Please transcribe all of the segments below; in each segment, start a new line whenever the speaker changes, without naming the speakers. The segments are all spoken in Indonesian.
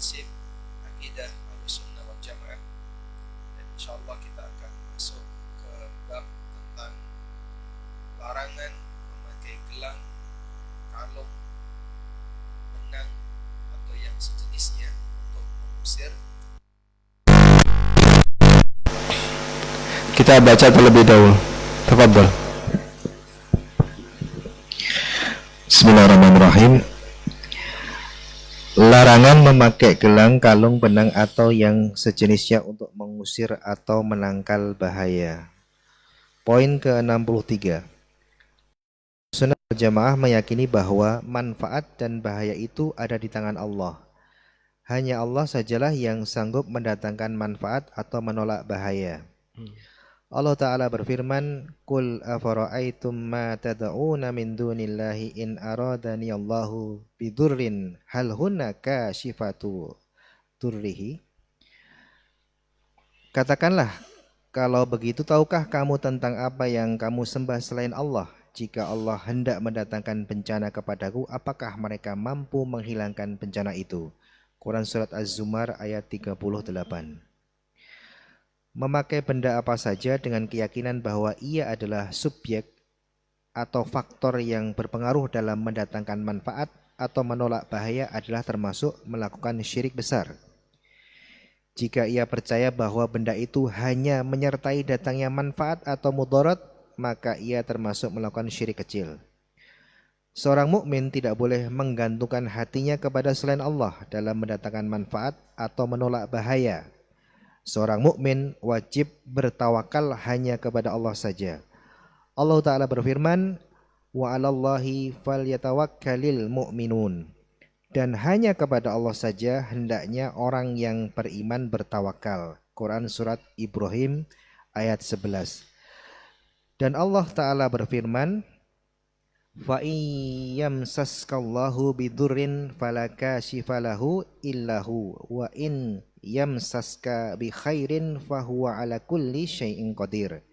prinsip akidah Ahlussunnah wal Jamaah, dan insyaallah kita akan masuk ke bab tentang larangan memakai gelang, kalung, benang atau yang sejenisnya untuk mengusir.
Kita baca terlebih dahulu. Tafadhol. Bismillahirrahmanirrahim. Larangan memakai gelang, kalung, benang atau yang sejenisnya untuk mengusir atau menangkal bahaya. Poin ke-63. Sunnah Jamaah meyakini bahwa manfaat dan bahaya itu ada di tangan Allah. Hanya Allah sajalah yang sanggup mendatangkan manfaat atau menolak bahaya. Allah Ta'ala berfirman, Qul afara'aitum ma tada'una min dunillahi in aradani Allahu bidurrin hal hunna kashifatu durrihi. Katakanlah, kalau begitu tahukah kamu tentang apa yang kamu sembah selain Allah? Jika Allah hendak mendatangkan bencana kepadaku, apakah mereka mampu menghilangkan bencana itu? Quran Surat Az-Zumar ayat 38. Memakai benda apa saja dengan keyakinan bahwa ia adalah subjek atau faktor yang berpengaruh dalam mendatangkan manfaat atau menolak bahaya adalah termasuk melakukan syirik besar. Jika ia percaya bahwa benda itu hanya menyertai datangnya manfaat atau mudarat, maka ia termasuk melakukan syirik kecil. Seorang mukmin tidak boleh menggantungkan hatinya kepada selain Allah dalam mendatangkan manfaat atau menolak bahaya. Seorang mukmin wajib bertawakal hanya kepada Allah saja. Allah Ta'ala berfirman, wa 'alallahi falyatawakkalil mu'minun. Dan hanya kepada Allah saja hendaknya orang yang beriman bertawakal. Quran Surat Ibrahim ayat 11. Dan Allah Ta'ala berfirman, fa iyyamsaskallahu bidurrin falakashifalahu illahu wa in yamsaska bi khairin fahuwa ala kulli syai'in qadir.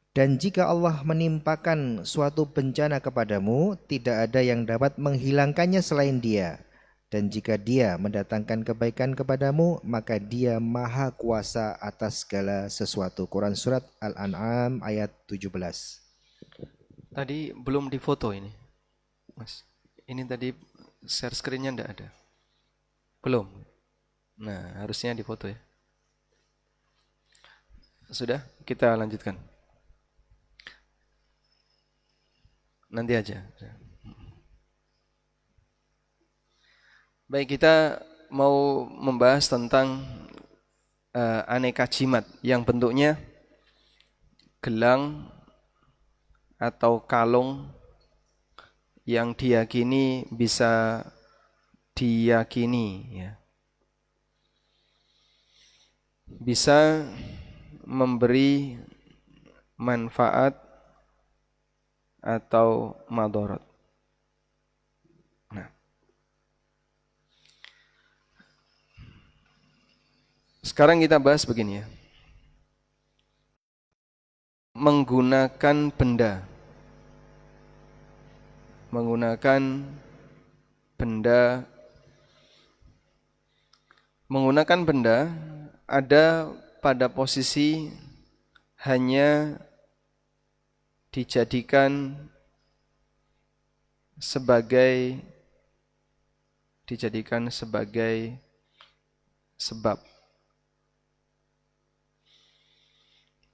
Dan jika Allah menimpakan suatu bencana kepadamu, tidak ada yang dapat menghilangkannya selain Dia. Dan jika Dia mendatangkan kebaikan kepadamu, maka Dia maha kuasa atas segala sesuatu. Quran Surat Al-An'am ayat 17.
Tadi belum difoto ini, Mas. Ini tadi share screen-nya enggak ada. Belum. Nah, harusnya difoto ya. Sudah, kita lanjutkan. Nanti aja. Baik, kita mau membahas tentang aneka jimat yang bentuknya gelang atau kalung yang diyakini bisa diyakini ya, bisa memberi manfaat atau madarat. Nah, sekarang kita bahas begini ya. Menggunakan benda ada pada posisi hanya dijadikan sebagai sebab.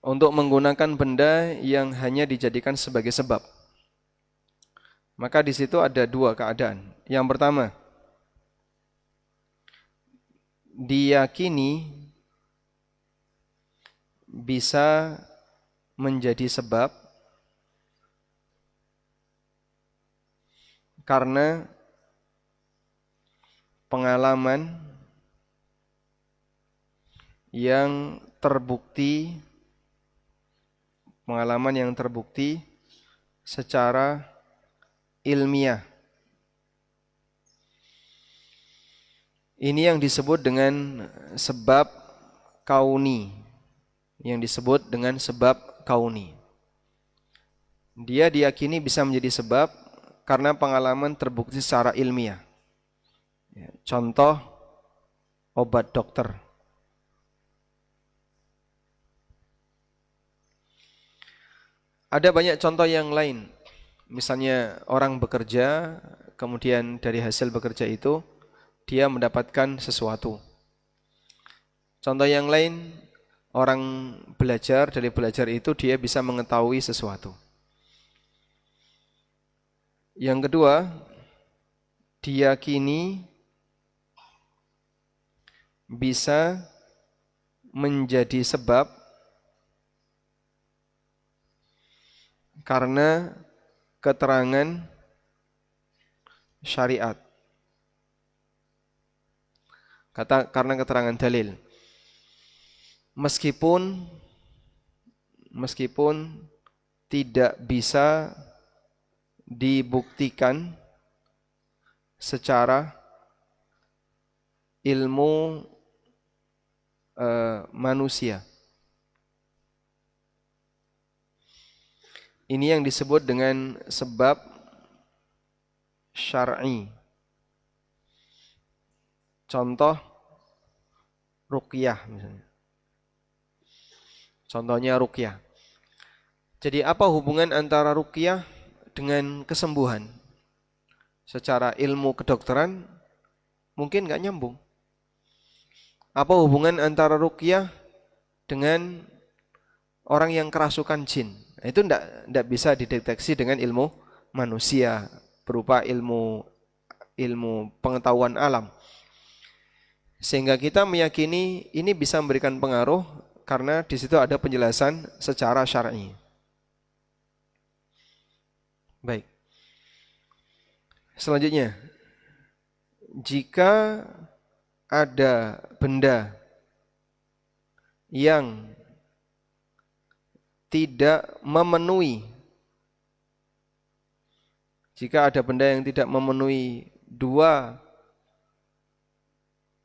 Untuk menggunakan benda yang hanya dijadikan sebagai sebab, maka di situ ada dua keadaan. Yang pertama, diyakini bisa menjadi sebab karena pengalaman yang terbukti secara ilmiah. Ini yang disebut dengan sebab kauni. Dia diyakini bisa menjadi sebab karena pengalaman terbukti secara ilmiah. Contoh, obat dokter. Ada banyak contoh yang lain. Misalnya orang bekerja, kemudian dari hasil bekerja itu dia mendapatkan sesuatu. Contoh yang lain, orang belajar, dari belajar itu dia bisa mengetahui sesuatu. Yang kedua, diyakini bisa menjadi sebab karena keterangan syariat. Karena keterangan dalil. Meskipun tidak bisa dibuktikan secara ilmu manusia. Ini yang disebut dengan sebab syar'i. Contoh ruqyah misalnya. Contohnya ruqyah. Jadi apa hubungan antara ruqyah dengan kesembuhan? Secara ilmu kedokteran mungkin nggak nyambung. Apa hubungan antara ruqyah dengan orang yang kerasukan jin? Itu enggak bisa dideteksi dengan ilmu manusia berupa ilmu pengetahuan alam. Sehingga kita meyakini ini bisa memberikan pengaruh karena di situ ada penjelasan secara syar'i. Baik. Selanjutnya, jika ada benda yang tidak memenuhi dua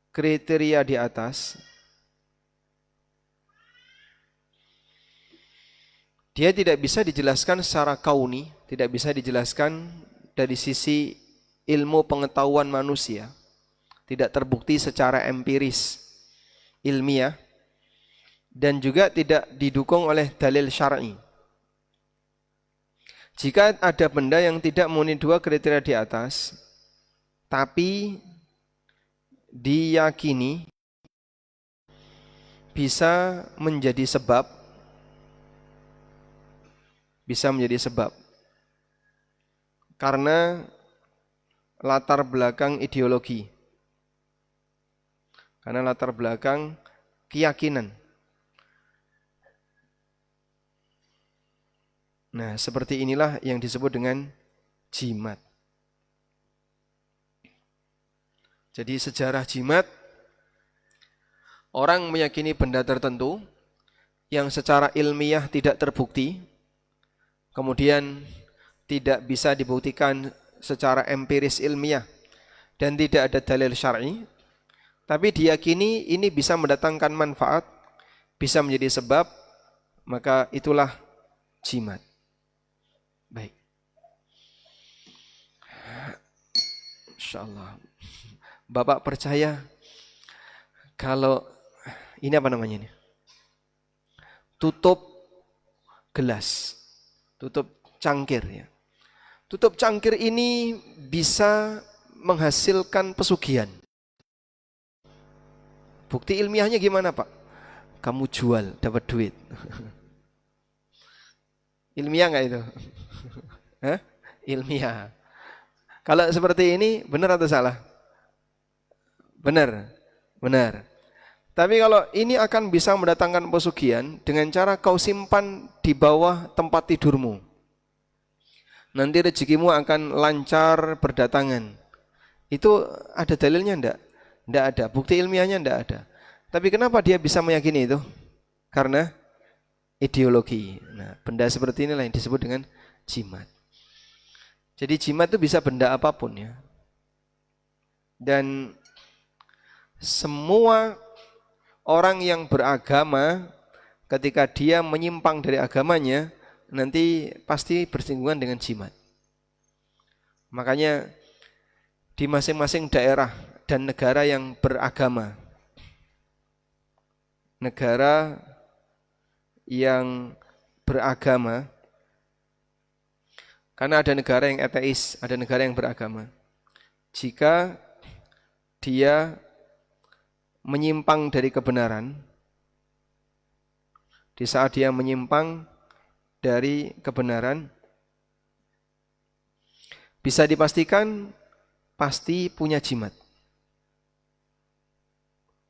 kriteria di atas, dia tidak bisa dijelaskan secara kauni, tidak bisa dijelaskan dari sisi ilmu pengetahuan manusia, tidak terbukti secara empiris, ilmiah, dan juga tidak didukung oleh dalil syar'i. Jika ada benda yang tidak memenuhi dua kriteria di atas, tapi diyakini bisa menjadi sebab, karena latar belakang ideologi, karena latar belakang keyakinan. Nah, seperti inilah yang disebut dengan jimat. Jadi sejarah jimat, orang meyakini benda tertentu yang secara ilmiah tidak terbukti, kemudian tidak bisa dibuktikan secara empiris ilmiah dan tidak ada dalil syar'i, tapi diyakini ini bisa mendatangkan manfaat, bisa menjadi sebab, maka itulah jimat. Baik. Insyaallah. Bapak percaya kalau ini apa namanya ini? Tutup gelas, tutup cangkir ya. Tutup cangkir ini bisa menghasilkan pesugihan. Bukti ilmiahnya gimana, Pak? Kamu jual, dapat duit. Ilmiah nggak itu? Hah? Ilmiah. Kalau seperti ini benar atau salah? Benar. Benar. Tapi kalau ini akan bisa mendatangkan pesugihan dengan cara kau simpan di bawah tempat tidurmu. Nanti rezekimu akan lancar berdatangan. Itu ada dalilnya enggak? Enggak ada. Bukti ilmiahnya enggak ada. Tapi kenapa dia bisa meyakini itu? Karena ideologi. Nah, benda seperti inilah yang disebut dengan jimat. Jadi jimat itu bisa benda apapun ya. Dan semua orang yang beragama ketika dia menyimpang dari agamanya nanti pasti bersinggungan dengan jimat. Makanya di masing-masing daerah dan negara yang beragama, negara yang beragama, karena ada negara yang ateis, ada negara yang beragama. Jika dia menyimpang dari kebenaran, di saat dia menyimpang dari kebenaran, bisa dipastikan pasti punya jimat.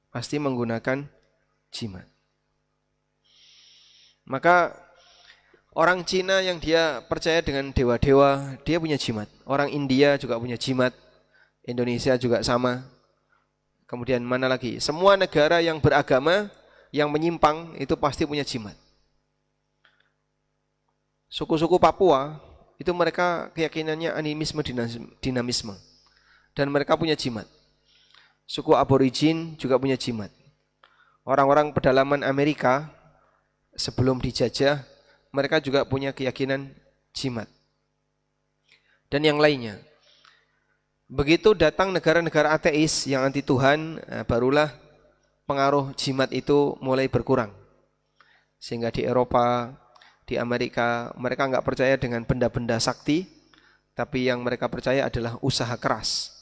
Pasti menggunakan jimat. Maka orang Cina yang dia percaya dengan dewa-dewa, dia punya jimat. Orang India juga punya jimat. Indonesia juga sama. Kemudian mana lagi? Semua negara yang beragama, yang menyimpang, itu pasti punya jimat. Suku-suku Papua, itu mereka keyakinannya animisme, dinamisme. Dan mereka punya jimat. Suku aborigin juga punya jimat. Orang-orang pedalaman Amerika, sebelum dijajah, mereka juga punya keyakinan jimat. Dan yang lainnya. Begitu datang negara-negara ateis yang anti Tuhan, barulah pengaruh jimat itu mulai berkurang. Sehingga di Eropa, di Amerika, mereka enggak percaya dengan benda-benda sakti, tapi yang mereka percaya adalah usaha keras.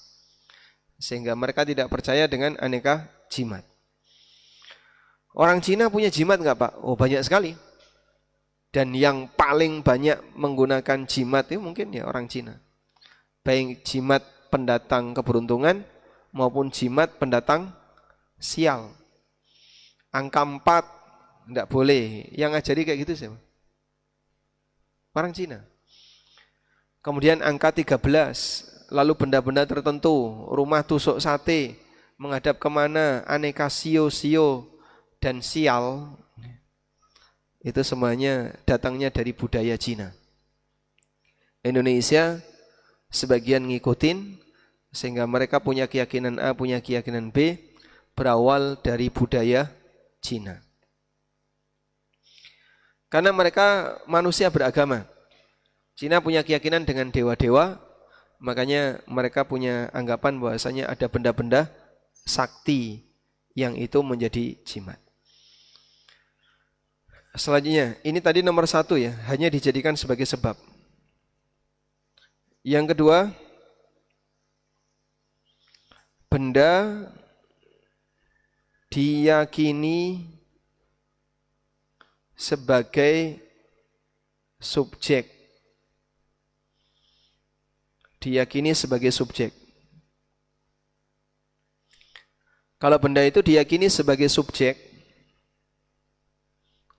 Sehingga mereka tidak percaya dengan aneka jimat. Orang Cina punya jimat enggak, Pak? Oh, banyak sekali. Dan yang paling banyak menggunakan jimat itu mungkin ya orang Cina. Baik jimat pendatang keberuntungan maupun jimat pendatang sial. Angka 4 enggak boleh. Yang ngajari kayak gitu sih. Orang Cina. Kemudian angka 13, lalu benda-benda tertentu, rumah tusuk sate, menghadap kemana, aneka sio-sio dan sial, itu semuanya datangnya dari budaya Cina. Indonesia sebagian ngikutin, sehingga mereka punya keyakinan A, punya keyakinan B, berawal dari budaya Cina. Karena mereka manusia beragama. Cina punya keyakinan dengan dewa-dewa, makanya mereka punya anggapan bahwasanya ada benda-benda sakti yang itu menjadi jimat. Selanjutnya, ini tadi nomor 1 ya, hanya dijadikan sebagai sebab. Yang kedua, benda diyakini sebagai subjek. Diyakini sebagai subjek. Kalau benda itu diyakini sebagai subjek,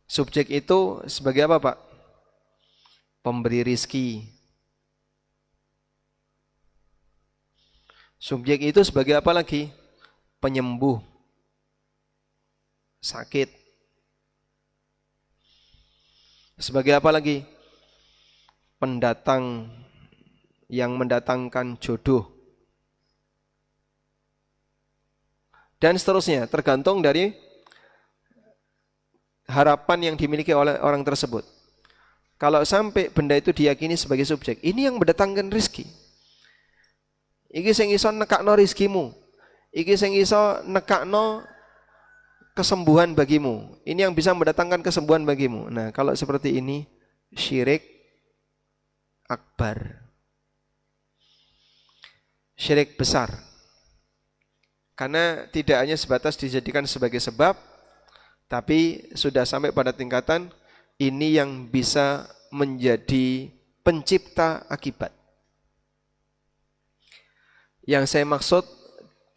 subjek itu sebagai apa, Pak? Pemberi rizki. Subjek itu sebagai apa lagi? Penyembuh sakit. Sebagai apa lagi? Pendatang yang mendatangkan jodoh. Dan seterusnya, tergantung dari harapan yang dimiliki oleh orang tersebut. Kalau sampai benda itu diyakini sebagai subjek, ini yang mendatangkan rizki. Iki sing iso nekakno rizkimu. Iki sing iso nekakno kesembuhan bagimu. Ini yang bisa mendatangkan kesembuhan bagimu. Nah, kalau seperti ini syirik akbar. Syirik besar. Karena tidak hanya sebatas dijadikan sebagai sebab, tapi sudah sampai pada tingkatan ini yang bisa menjadi pencipta akibat. Yang saya maksud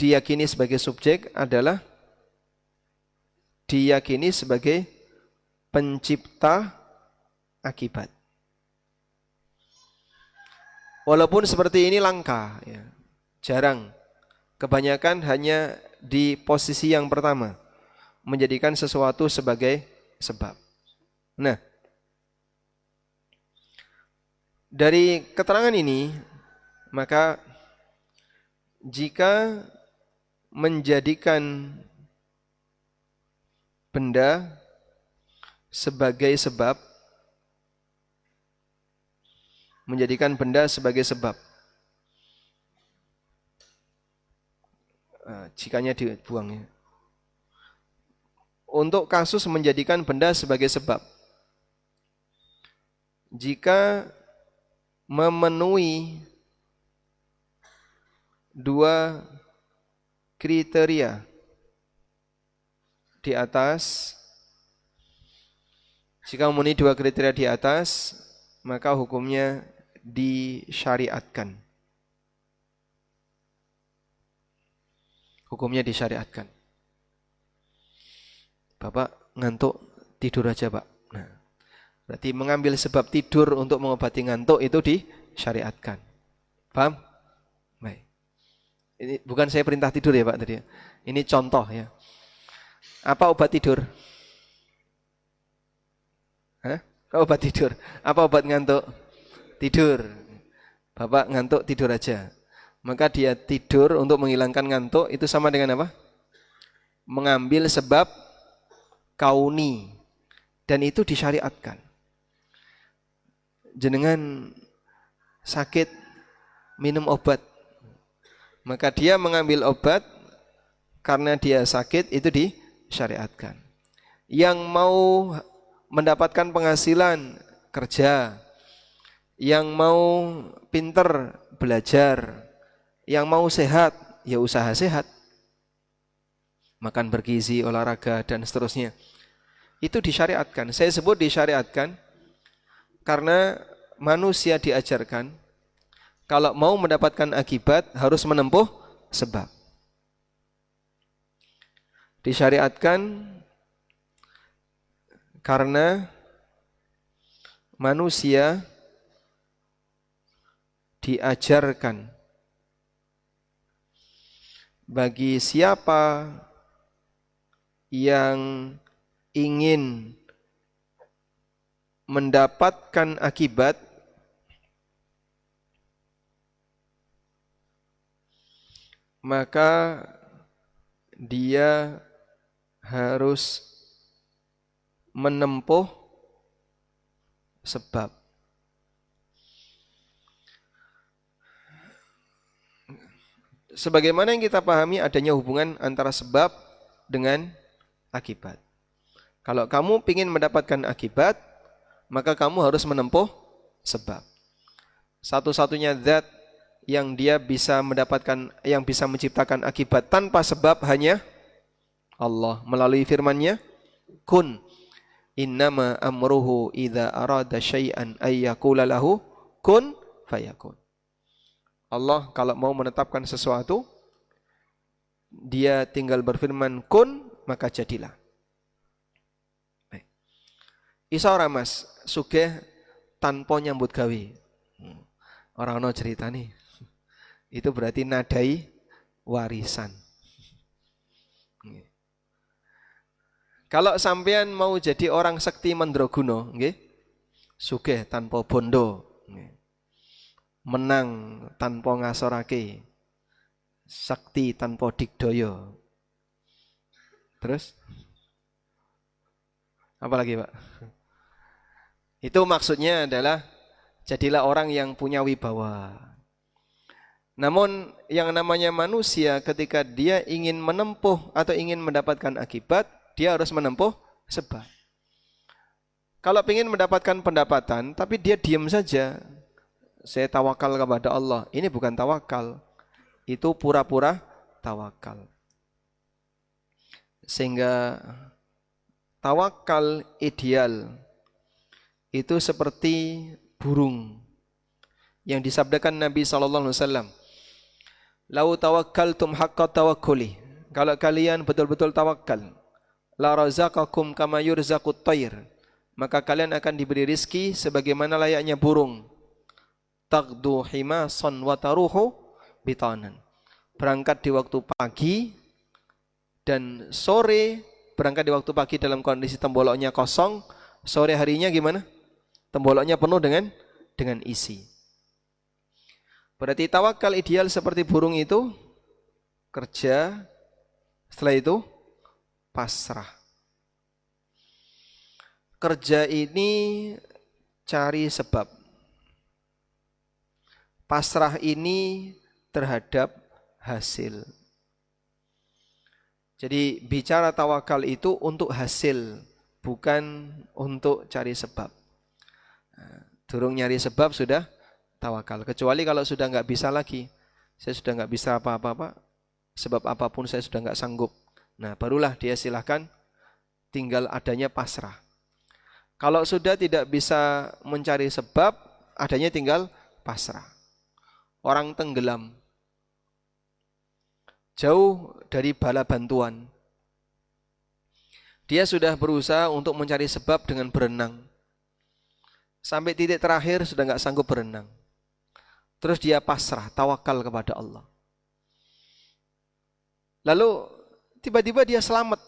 diyakini sebagai subjek adalah diyakini sebagai pencipta akibat. Walaupun seperti ini langka, ya, jarang. Kebanyakan hanya di posisi yang pertama, menjadikan sesuatu sebagai sebab. Nah, dari keterangan ini, maka jika menjadikan benda sebagai sebab, menjadikan benda sebagai sebab, jikanya dibuang ya. untuk kasus menjadikan benda sebagai sebab. Jika memenuhi dua kriteria di atas, jika memenuhi dua kriteria di atas, maka hukumnya disyariatkan. Hukumnya disyariatkan. Bapak ngantuk, tidur aja Pak. Nah, berarti mengambil sebab tidur untuk mengobati ngantuk itu disyariatkan. Paham? Baik. Ini bukan saya perintah tidur ya Pak tadi. Ini contoh ya. Apa obat tidur? Hah? Obat tidur. Apa obat ngantuk? Tidur. Bapak ngantuk tidur aja. Maka dia tidur untuk menghilangkan ngantuk itu sama dengan apa? Mengambil sebab kauni, dan itu disyariatkan. Jenengan sakit minum obat, maka dia mengambil obat karena dia sakit itu disyariatkan. Yang mau mendapatkan penghasilan kerja, yang mau pinter belajar, yang mau sehat ya usaha sehat, makan bergizi, olahraga dan seterusnya. Itu disyariatkan. Saya sebut disyariatkan karena manusia diajarkan kalau mau mendapatkan akibat harus menempuh sebab. Disyariatkan karena manusia diajarkan bagi siapa yang ingin mendapatkan akibat, maka dia harus menempuh sebab. Sebagaimana yang kita pahami adanya hubungan antara sebab dengan akibat. Kalau kamu ingin mendapatkan akibat, maka kamu harus menempuh sebab. Satu-satunya zat yang dia bisa mendapatkan, yang bisa menciptakan akibat tanpa sebab hanya Allah melalui firman-Nya, kun innama amruhu idza arada syai'an ay yaqula lahu kun fayakun. Allah kalau mau menetapkan sesuatu, dia tinggal berfirman kun, maka jadilah. Isa ora Mas, sugih tanpa nyambut gawe. Orang ono cerita nih. Itu berarti nadai warisan. Kalau sampean mau jadi orang sekti mandraguna, nggih. Sugih tanpa bondo. Menang tanpa ngasorake. Sakti tanpa digdaya. Terus? Apa lagi, Pak? Itu maksudnya adalah jadilah orang yang punya wibawa. Namun yang namanya manusia ketika dia ingin menempuh atau ingin mendapatkan akibat, dia harus menempuh sebab. Kalau ingin mendapatkan pendapatan tapi dia diam saja, saya tawakal kepada Allah, ini bukan tawakal, itu pura-pura tawakal. Sehingga tawakal ideal itu seperti burung yang disabdakan Nabi SAW. Lau tawakkaltum haqqa tawakkuli. Kalau kalian betul-betul tawakal, la razaqakum kama yurzaqut tayr. Maka kalian akan diberi rizki sebagaimana layaknya burung. Taqdu himasan wa taruhu bitanan. Berangkat di waktu pagi dan sore, berangkat di waktu pagi dalam kondisi temboloknya kosong, sore harinya gimana? Temboloknya penuh dengan isi. Berarti tawakal ideal seperti burung itu kerja, setelah itu pasrah. Kerja ini cari sebab. Pasrah ini terhadap hasil. Jadi bicara tawakal itu untuk hasil, bukan untuk cari sebab. Durung nyari sebab sudah tawakal. Kecuali kalau sudah nggak bisa lagi, saya sudah nggak bisa apa-apa, sebab apapun saya sudah nggak sanggup. Nah, barulah dia silahkan tinggal adanya pasrah. Kalau sudah tidak bisa mencari sebab, adanya tinggal pasrah. Orang tenggelam, jauh dari bala bantuan. Dia sudah berusaha untuk mencari sebab dengan berenang. Sampai titik terakhir sudah nggak sanggup berenang. Terus dia pasrah, tawakal kepada Allah. Lalu tiba-tiba dia selamat,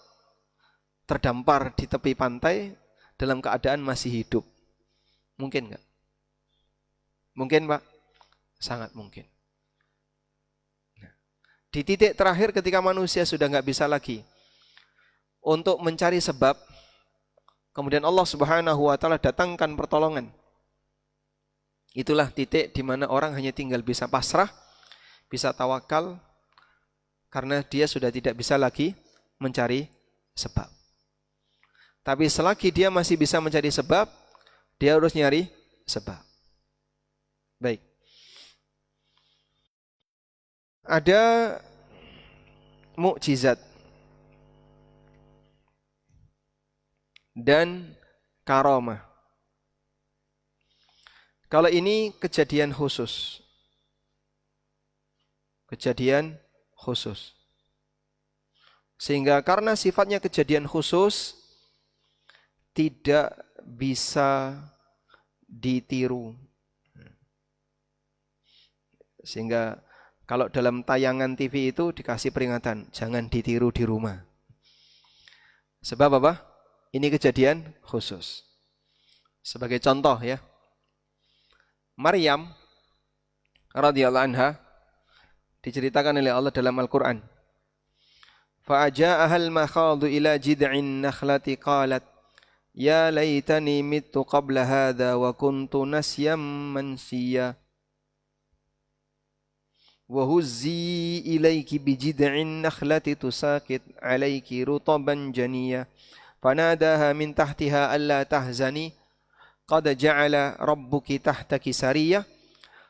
terdampar di tepi pantai dalam keadaan masih hidup. Mungkin nggak? Mungkin, Pak? Sangat mungkin. Di titik terakhir ketika manusia sudah nggak bisa lagi untuk mencari sebab, kemudian Allah Subhanahu wa taala datangkan pertolongan. Itulah titik di mana orang hanya tinggal bisa pasrah, bisa tawakal, karena dia sudah tidak bisa lagi mencari sebab. Tapi selagi dia masih bisa mencari sebab, dia harus nyari sebab. Baik. Ada mukjizat dan karamah. Kalau ini kejadian khusus. Kejadian khusus. Sehingga karena sifatnya kejadian khusus, tidak bisa ditiru. Sehingga kalau dalam tayangan TV itu dikasih peringatan, jangan ditiru di rumah. Sebab apa? Ini kejadian khusus. Sebagai contoh ya, Maryam radhiyallahu anha diceritakan oleh Allah dalam Al-Quran. فَأَجَاءَهَا الْمَخَاضُ إِلَى جِذْعِ النَّخْلَةِ قَالَتْ يَا لَيْتَنِي مِتُّ قَبْلَ هَذَا وَكُنْتُ نَسْيًا مَنْسِيًّا وَهُزِّي إِلَيْكِ بِجِذْعِ النَّخْلَةِ تُسَاقِطْ عَلَيْكِ رُطَبًا جَنِيًّا فَنَادَاهَا مِنْ تَحْتِهَا أَلَّا تَحْزَنِي قَدْ جَعَلَ رَبُّكِ تَحْتَكِ سَرِيًّا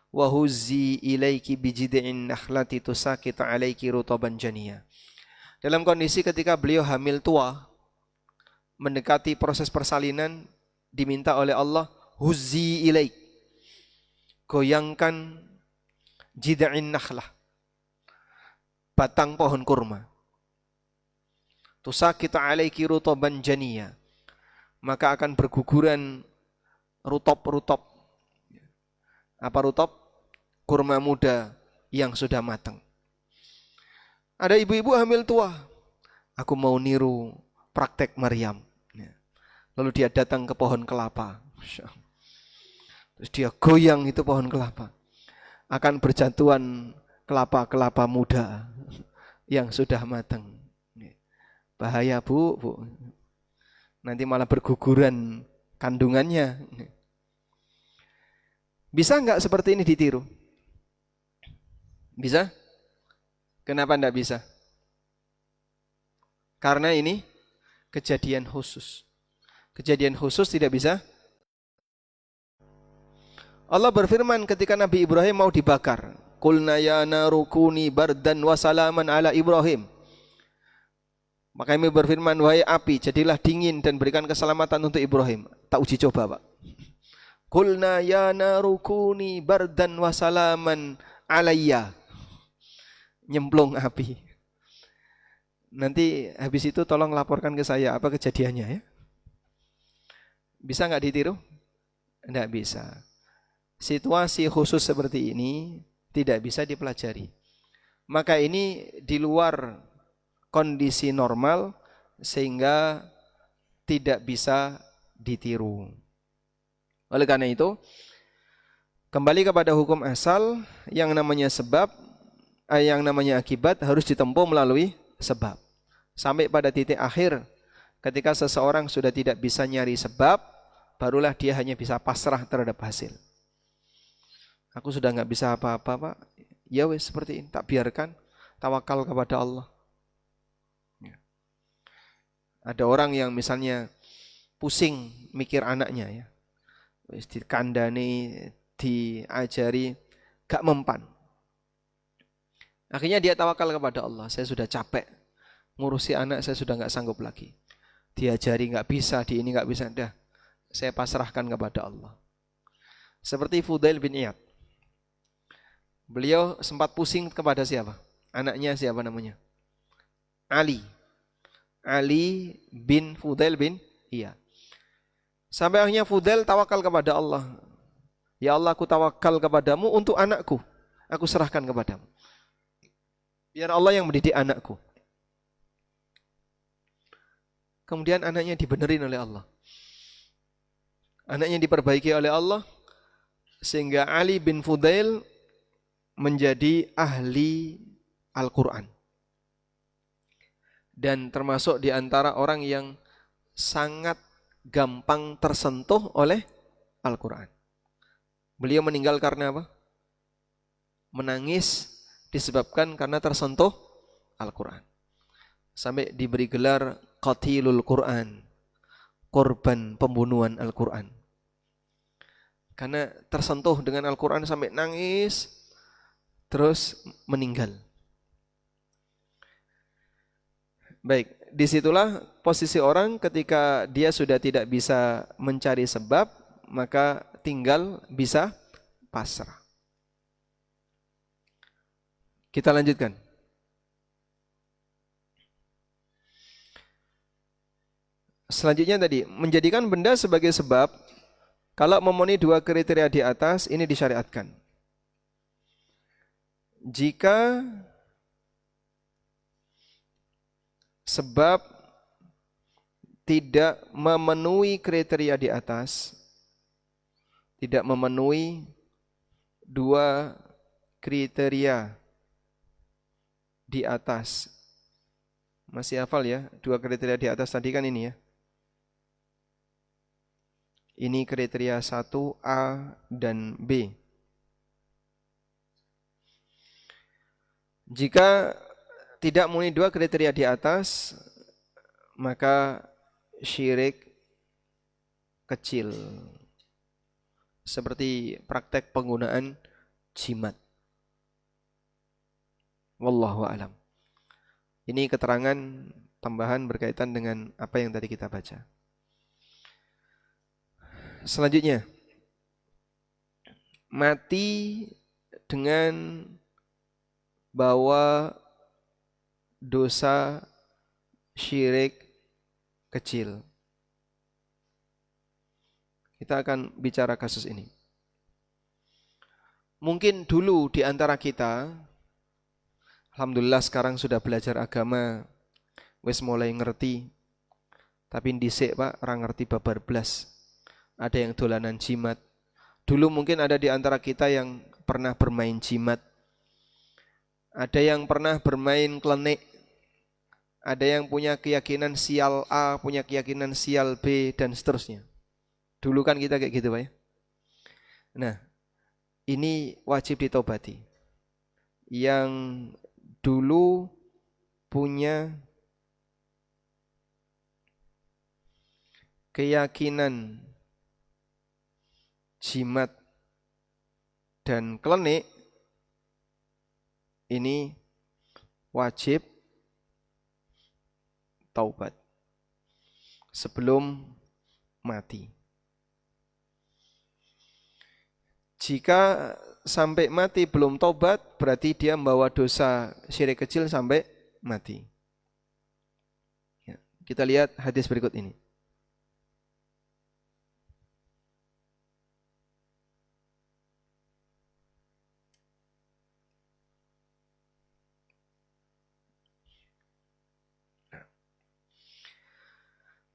وَهُزِّي إِلَيْكِ بِجِذْعِ النَّخْلَةِ تُسَاقِطْ عَلَيْكِ رُطَبًا جَنِيًّا. Dalam kondisi ketika beliau hamil tua, mendekati proses persalinan, diminta oleh Allah, huzzi ilaik, goyangkan jid'in nakhlah, batang pohon kurma, tusakit alaiki rutoban janiyah, maka akan berguguran rutop-rutop. Apa rutop? Kurma muda yang sudah matang. Ada ibu-ibu hamil tua, aku mau niru praktek Maryam. Lalu dia datang ke pohon kelapa. Terus dia goyang itu pohon kelapa. Akan berjatuhan kelapa-kelapa muda yang sudah matang. Bahaya bu. Nanti malah berguguran kandungannya. Bisa nggak seperti ini ditiru? Bisa? Kenapa enggak bisa? Karena ini kejadian khusus. Kejadian khusus tidak bisa. Allah berfirman ketika Nabi Ibrahim mau dibakar, "Qulna ya naru kuni bardan wa salaman ala Ibrahim." Maka kami berfirman, wahai api, jadilah dingin dan berikan keselamatan untuk Ibrahim. Tak uji coba, Pak. "Qulna ya naru kuni bardan wa salaman alayya." Nyemplung api. Nanti habis itu tolong laporkan ke saya apa kejadiannya ya. Bisa nggak ditiru? Nggak bisa. Situasi khusus seperti ini tidak bisa dipelajari. Maka ini di luar kondisi normal sehingga tidak bisa ditiru. Oleh karena itu, kembali kepada hukum asal, yang namanya sebab, yang namanya akibat harus ditempuh melalui sebab. Sampai pada titik akhir, ketika seseorang sudah tidak bisa nyari sebab, barulah dia hanya bisa pasrah terhadap hasil. Aku sudah nggak bisa apa-apa, Pak. Ya wes seperti ini, tak biarkan, tawakal kepada Allah. Ada orang yang misalnya pusing mikir anaknya ya. Wis dikandani, diajari, gak mempan. Akhirnya dia tawakal kepada Allah. Saya sudah capek ngurusi anak, saya sudah gak sanggup lagi. Diajari gak bisa, di ini gak bisa. Dah, saya pasrahkan kepada Allah. Seperti Fudail bin Iyad. Beliau sempat pusing kepada siapa? Anaknya siapa namanya? Ali. Ali bin Fudail bin Iyad. Sampai akhirnya Fudail tawakal kepada Allah. Ya Allah, aku tawakal kepadamu untuk anakku. Aku serahkan kepadamu. Biar Allah yang mendidik anakku. Kemudian anaknya dibenerin oleh Allah. Anaknya diperbaiki oleh Allah. Sehingga Ali bin Fudail menjadi ahli Al-Quran. Dan termasuk di antara orang yang sangat gampang tersentuh oleh Al-Quran. Beliau meninggal karena apa? Menangis disebabkan karena tersentuh Al-Quran. Sampai diberi gelar Qatilul Quran, korban pembunuhan Al-Quran. Karena tersentuh dengan Al-Quran sampai nangis, terus meninggal. Baik, disitulah posisi orang ketika dia sudah tidak bisa mencari sebab, maka tinggal bisa pasrah. Kita lanjutkan. Selanjutnya tadi, menjadikan benda sebagai sebab, kalau memenuhi dua kriteria di atas, ini disyariatkan. Jika sebab tidak memenuhi kriteria di atas, tidak memenuhi dua kriteria di atas. Masih hafal ya, dua kriteria di atas tadi kan ini ya. Ini kriteria 1A dan B. Jika tidak memenuhi dua kriteria di atas, maka syirik kecil. Seperti praktek penggunaan jimat. Wallahu a'lam. Ini keterangan tambahan berkaitan dengan apa yang tadi kita baca. Selanjutnya, mati dengan bawa dosa syirik kecil. Kita akan bicara kasus ini. Mungkin dulu di antara kita, alhamdulillah sekarang sudah belajar agama, wis mulai ngerti. Tapi dhisik Pak, ora ngerti babar blas. Ada yang dolanan jimat. Dulu mungkin ada di antara kita yang pernah bermain jimat. Ada yang pernah bermain klenik. Ada yang punya keyakinan sial A, punya keyakinan sial B, dan seterusnya. Dulu kan kita kayak gitu Pak ya. Nah, ini wajib ditobati. Yang dulu punya keyakinan jimat dan klenik, ini wajib taubat sebelum mati. Jika sampai mati belum taubat, berarti dia membawa dosa syirik kecil sampai mati. Ya, kita lihat hadis berikut ini.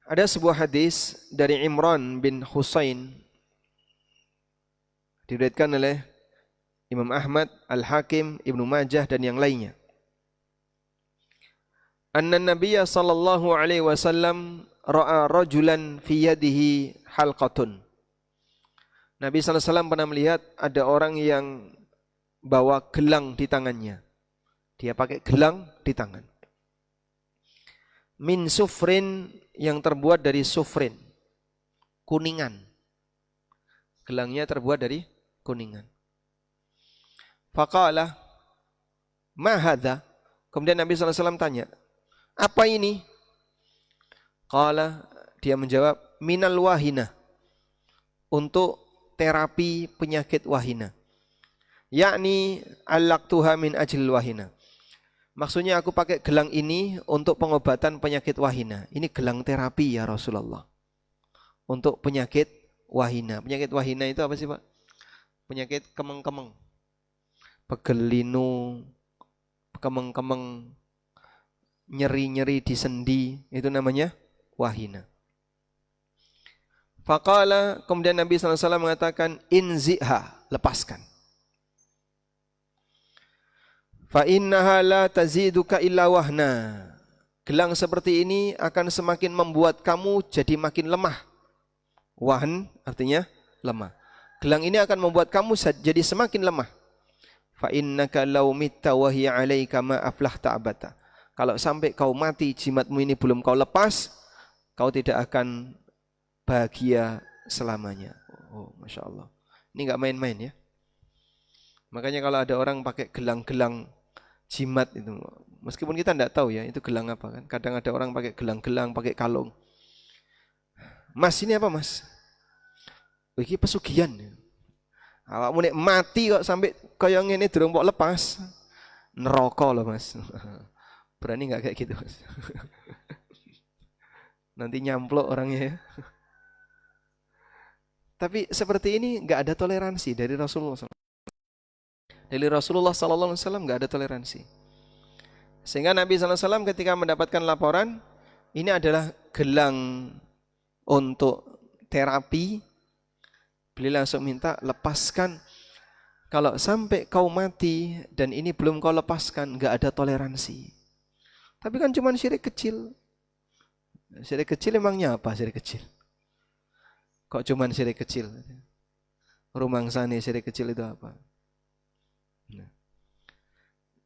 Ada sebuah hadis dari Imran bin Husain, diriwayatkan oleh Imam Ahmad, Al-Hakim, Ibnu Majah dan yang lainnya. Anna Nabiyya sallallahu alaihi wasallam ra'a rajulan fi yadihi halqatun. Nabi sallallahu alaihi wasallam pernah melihat ada orang yang bawa gelang di tangannya. Dia pakai gelang di tangan. min sufrin, yang terbuat dari sufrin, kuningan. Gelangnya terbuat dari kuningan. Faqala ma hadza? Kemudian Nabi SAW tanya, apa ini? Qala, dia menjawab, minal wahina, untuk terapi penyakit wahina. Yakni allaqtuha min ajlil wahina. Maksudnya aku pakai gelang ini untuk pengobatan penyakit wahina. Ini gelang terapi ya Rasulullah. Untuk penyakit wahina. Penyakit wahina itu apa sih Pak? Penyakit kemeng-kemeng. Pegel linu, kemeng-kemeng, nyeri-nyeri di sendi, itu namanya wahina. Faqala, kemudian Nabi SAW mengatakan, inziha, lepaskan. Fa innaha la taziduka illa wahna. Gelang seperti ini akan semakin membuat kamu jadi makin lemah. Wahn artinya lemah. Gelang ini akan membuat kamu jadi semakin lemah. Fa innaka law mitta wa hiya 'alaika ma aflahta abata. Kalau sampai kau mati jimatmu ini belum kau lepas, kau tidak akan bahagia selamanya. Oh, Masya Allah. Ini enggak main-main ya. Makanya kalau ada orang pakai gelang-gelang jimat itu, meskipun kita tidak tahu ya itu gelang apa kan. Kadang ada orang pakai gelang-gelang, pakai kalung. Mas, ini apa mas? Ini pesugihan. Awakmu nek mati kok sampai kaya ngene durung mbok lepas. Neraka loh mas. Berani nggak kayak gitu mas? Nanti nyamplok orangnya ya. Tapi seperti ini nggak ada toleransi dari Rasulullah SAW. Dari Rasulullah SAW nggak ada toleransi. Sehingga Nabi SAW ketika mendapatkan laporan, ini adalah gelang untuk terapi, beliau langsung minta lepaskan. Kalau sampai kau mati dan ini belum kau lepaskan, nggak ada toleransi. Tapi kan cuma syirik kecil. Syirik kecil emangnya apa syirik kecil? Kok cuma syirik kecil? Rumangsane syirik kecil itu apa?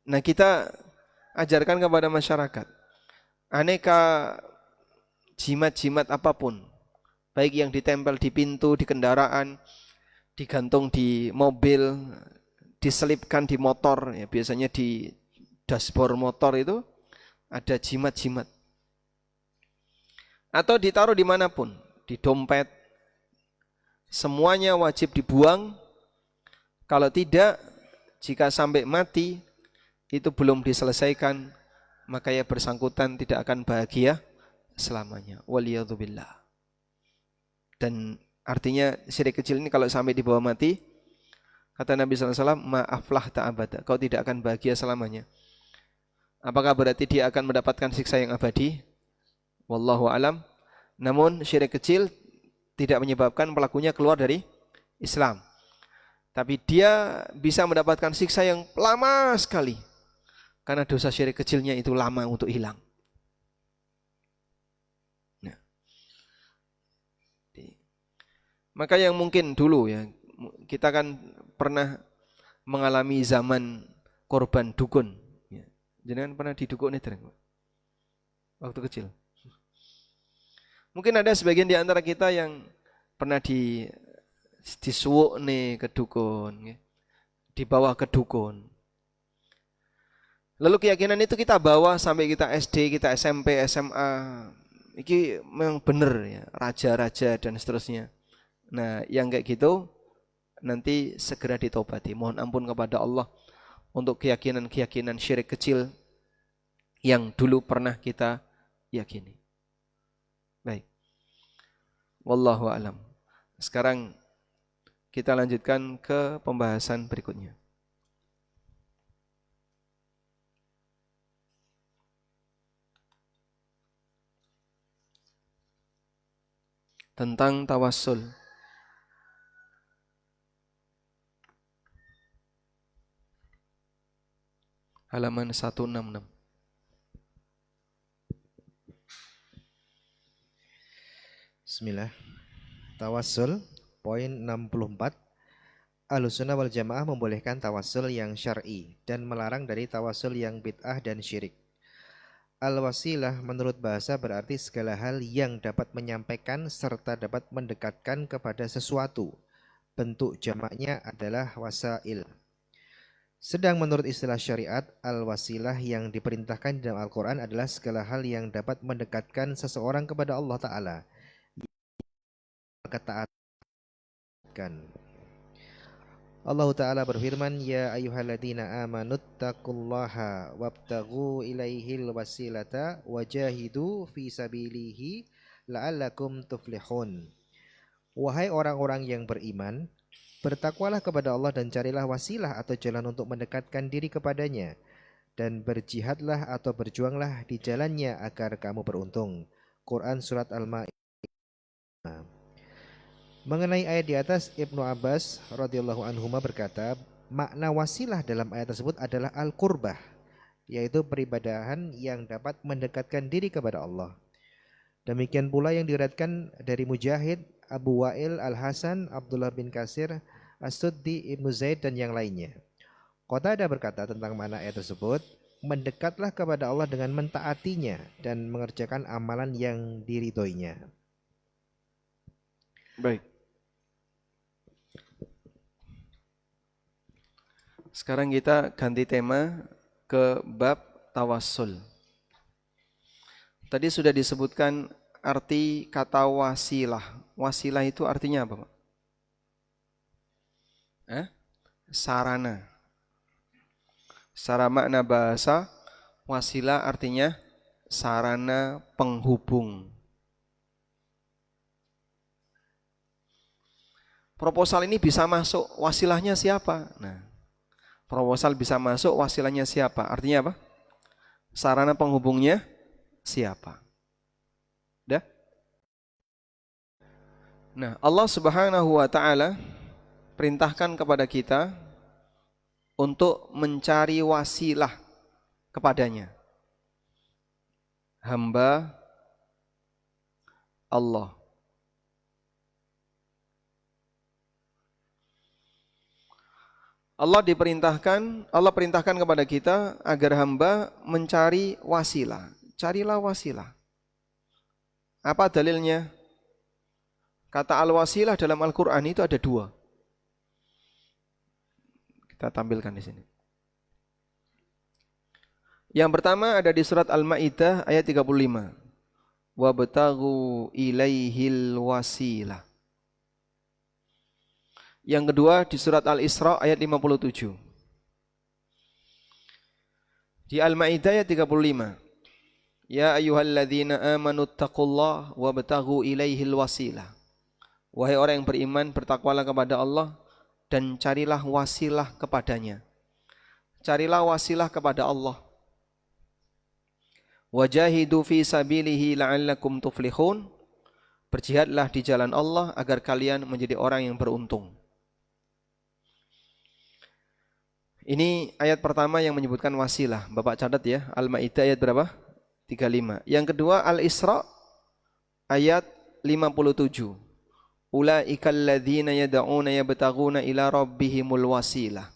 Nah kita ajarkan kepada masyarakat, aneka jimat-jimat apapun, baik yang ditempel di pintu, di kendaraan, digantung di mobil, diselipkan di motor, ya biasanya di dashboard motor itu ada jimat-jimat. Atau ditaruh dimanapun, di dompet, semuanya wajib dibuang. Kalau tidak, jika sampai mati, itu belum diselesaikan, maka ya bersangkutan tidak akan bahagia selamanya. Waliyadzubillah. Dan artinya syirik kecil ini kalau sampai dibawa mati, kata Nabi SAW, ma'aflah ta'abada, kau tidak akan bahagia selamanya. Apakah berarti dia akan mendapatkan siksa yang abadi? Wallahu alam. Namun syirik kecil tidak menyebabkan pelakunya keluar dari Islam. Tapi dia bisa mendapatkan siksa yang lama sekali. Karena dosa syirik kecilnya itu lama untuk hilang. Nah. Maka yang mungkin dulu ya, kita kan pernah mengalami zaman korban dukun. Jangan pernah didukun nih waktu kecil. Mungkin ada sebagian di antara kita yang pernah disuwuk nih ke dukun, dibawa ke dukun. Lalu keyakinan itu kita bawa sampai kita SD, kita SMP, SMA. Ini memang benar ya, raja-raja dan seterusnya. Nah, yang kayak gitu nanti segera ditobati. Mohon ampun kepada Allah untuk keyakinan-keyakinan syirik kecil yang dulu pernah kita yakini. Baik. Wallahu a'lam. Sekarang kita lanjutkan ke pembahasan berikutnya. Tentang tawassul. Halaman 166.
Bismillah. Tawassul, poin 64. Ahlussunnah wal Jamaah membolehkan tawassul yang syar'i dan melarang dari tawassul yang bid'ah dan syirik. Al-wasilah menurut bahasa berarti segala hal yang dapat menyampaikan serta dapat mendekatkan kepada sesuatu. Bentuk jamaknya adalah wasail. Sedang menurut istilah syariat, al-wasilah yang diperintahkan di dalam Al-Quran adalah segala hal yang dapat mendekatkan seseorang kepada Allah Ta'ala. Ketaatan. Allah Ta'ala berfirman, Ya ayyuhalladzina amanuttaqullaha wabtaghu ilaihil wasilata wajahidu fi sabilihi la'allakum tuflihun. Wahai orang-orang yang beriman, bertakwalah kepada Allah dan carilah wasilah atau jalan untuk mendekatkan diri kepadanya, dan berjihadlah atau berjuanglah di jalannya agar kamu beruntung. Quran Surat Al-Ma'idah. Mengenai ayat di atas, Ibnu Abbas radhiyallahu anhuma berkata, makna wasilah dalam ayat tersebut adalah al-qurbah, yaitu peribadahan yang dapat mendekatkan diri kepada Allah. Demikian pula yang diriwayatkan dari Mujahid, Abu Wa'il Al-Hasan, Abdullah bin Kasir, As-Suddi, Ibnu Zaid dan yang lainnya. Qatadah berkata tentang makna ayat tersebut, mendekatlah kepada Allah dengan mentaatinya dan mengerjakan amalan yang diridhoinya.
Baik. Sekarang kita ganti tema ke bab tawassul. Tadi sudah disebutkan arti kata wasilah. Wasilah itu artinya apa, Pak? Sarana. Secara makna bahasa, wasilah artinya sarana penghubung. Proposal ini bisa masuk, wasilahnya siapa? Nah, proposal bisa masuk, wasilahnya siapa? Artinya apa? Sarana penghubungnya siapa? Dah? Nah, Allah Subhanahu wa taala perintahkan kepada kita untuk mencari wasilah kepadanya. Hamba Allah. Allah perintahkan kepada kita agar hamba mencari wasilah. Carilah wasilah. Apa dalilnya? Kata al-wasilah dalam Al-Quran itu ada dua. Kita tampilkan di sini. Yang pertama ada di surat Al-Maidah ayat 35. Wabtaghu ilaihil wasilah. Yang kedua di surat Al-Isra ayat 57. Di Al-Maidah ayat 35. Ya ayyuhalladzina amanu taqullaha wabtaghu ilaihil wasilah. Wahai orang yang beriman, bertakwalah kepada Allah dan carilah wasilah kepadanya. Carilah wasilah kepada Allah. Wajahidu fi sabilihi la'allakum tuflihun. Berjihadlah di jalan Allah agar kalian menjadi orang yang beruntung. Ini ayat pertama yang menyebutkan wasilah. Bapak catat ya, Al-Maidah ayat berapa? 35. Yang kedua Al-Isra ayat 57. Ulaikal ladzina yad'una yabtaghuna ila rabbihimul wasilah.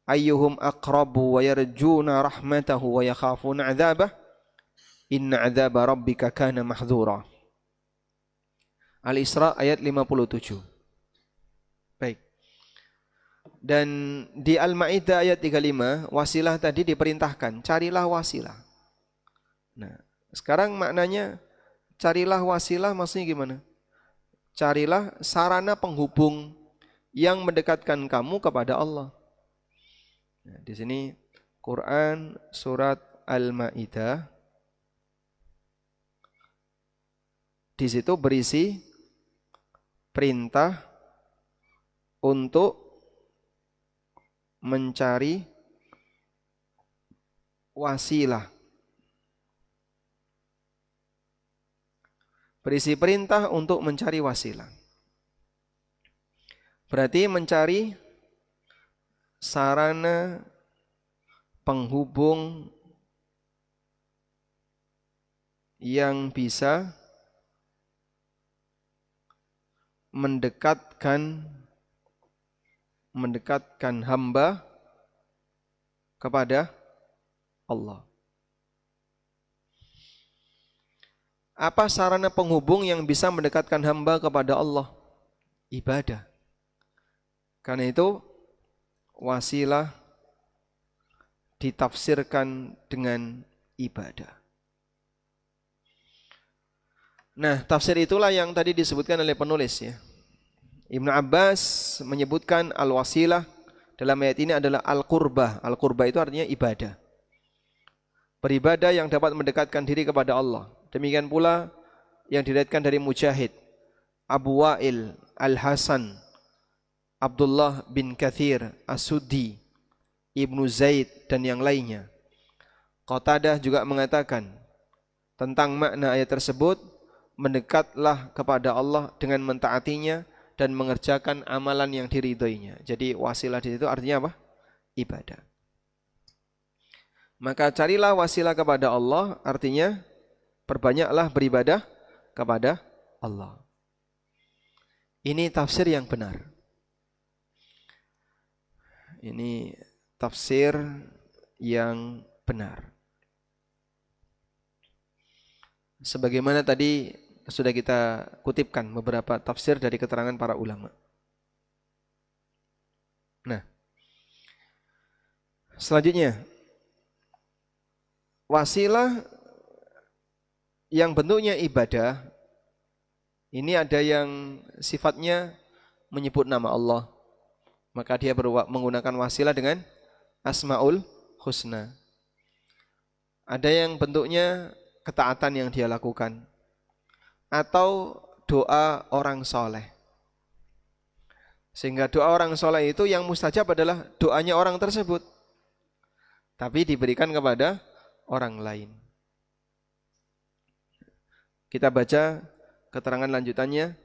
Ayyuhum aqrabu wa yarjuna rahmatahu wa yakhafuna 'adzabah. Inna 'adzaba rabbika kana mahdhura. Al-Isra ayat 57. Baik. Dan di Al-Maidah ayat 35, wasilah tadi diperintahkan, carilah wasilah. Nah, sekarang maknanya carilah wasilah maksudnya gimana? Carilah sarana penghubung yang mendekatkan kamu kepada Allah. Nah, di sini Quran surat Al-Maidah. Di situ berisi perintah untuk mencari wasilah. Berisi perintah untuk mencari wasilah. Berarti mencari sarana penghubung yang bisa mendekatkan hamba kepada Allah. Apa sarana penghubung yang bisa mendekatkan hamba kepada Allah? Ibadah. Karena itu wasilah ditafsirkan dengan ibadah. Nah, tafsir itulah yang tadi disebutkan oleh penulis ya. Ibnu Abbas menyebutkan al-wasilah dalam ayat ini adalah al-qurbah. Al-qurbah itu artinya ibadah. Beribadah yang dapat mendekatkan diri kepada Allah. Demikian pula yang diriwayatkan dari Mujahid, Abu Wa'il, Al-Hasan, Abdullah bin Kathir, As-Suddi, Ibnu Zaid dan yang lainnya. Qatadah juga mengatakan tentang makna ayat tersebut, mendekatlah kepada Allah dengan mentaatinya dan mengerjakan amalan yang diridhoinya. Jadi wasilah di situ artinya apa? Ibadah. Maka carilah wasilah kepada Allah, artinya perbanyaklah beribadah kepada Allah. Ini tafsir yang benar. Ini tafsir yang benar. Sebagaimana tadi sudah kita kutipkan beberapa tafsir dari keterangan para ulama. Nah, selanjutnya wasilah yang bentuknya ibadah ini ada yang sifatnya menyebut nama Allah, maka dia menggunakan wasilah dengan Asmaul Husna. Ada yang bentuknya ketaatan yang dia lakukan atau doa orang soleh. Sehingga doa orang soleh itu yang mustajab adalah doanya orang tersebut, tapi diberikan kepada orang lain. Kita baca keterangan lanjutannya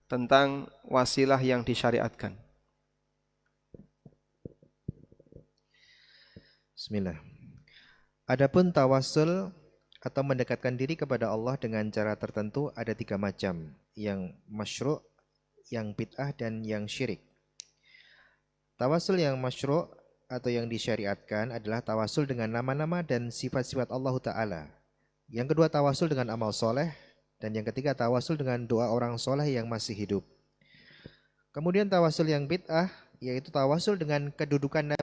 tentang wasilah yang disyariatkan.
Bismillah. Adapun tawasul atau mendekatkan diri kepada Allah dengan cara tertentu ada 3 macam, yang masyru', yang bid'ah, dan yang syirik. Tawasul yang masyru' atau yang disyariatkan adalah tawasul dengan nama-nama dan sifat-sifat Allah Ta'ala. Yang kedua tawasul dengan amal soleh, dan yang ketiga tawasul dengan doa orang soleh yang masih hidup. Kemudian tawasul yang bid'ah yaitu tawasul dengan kedudukan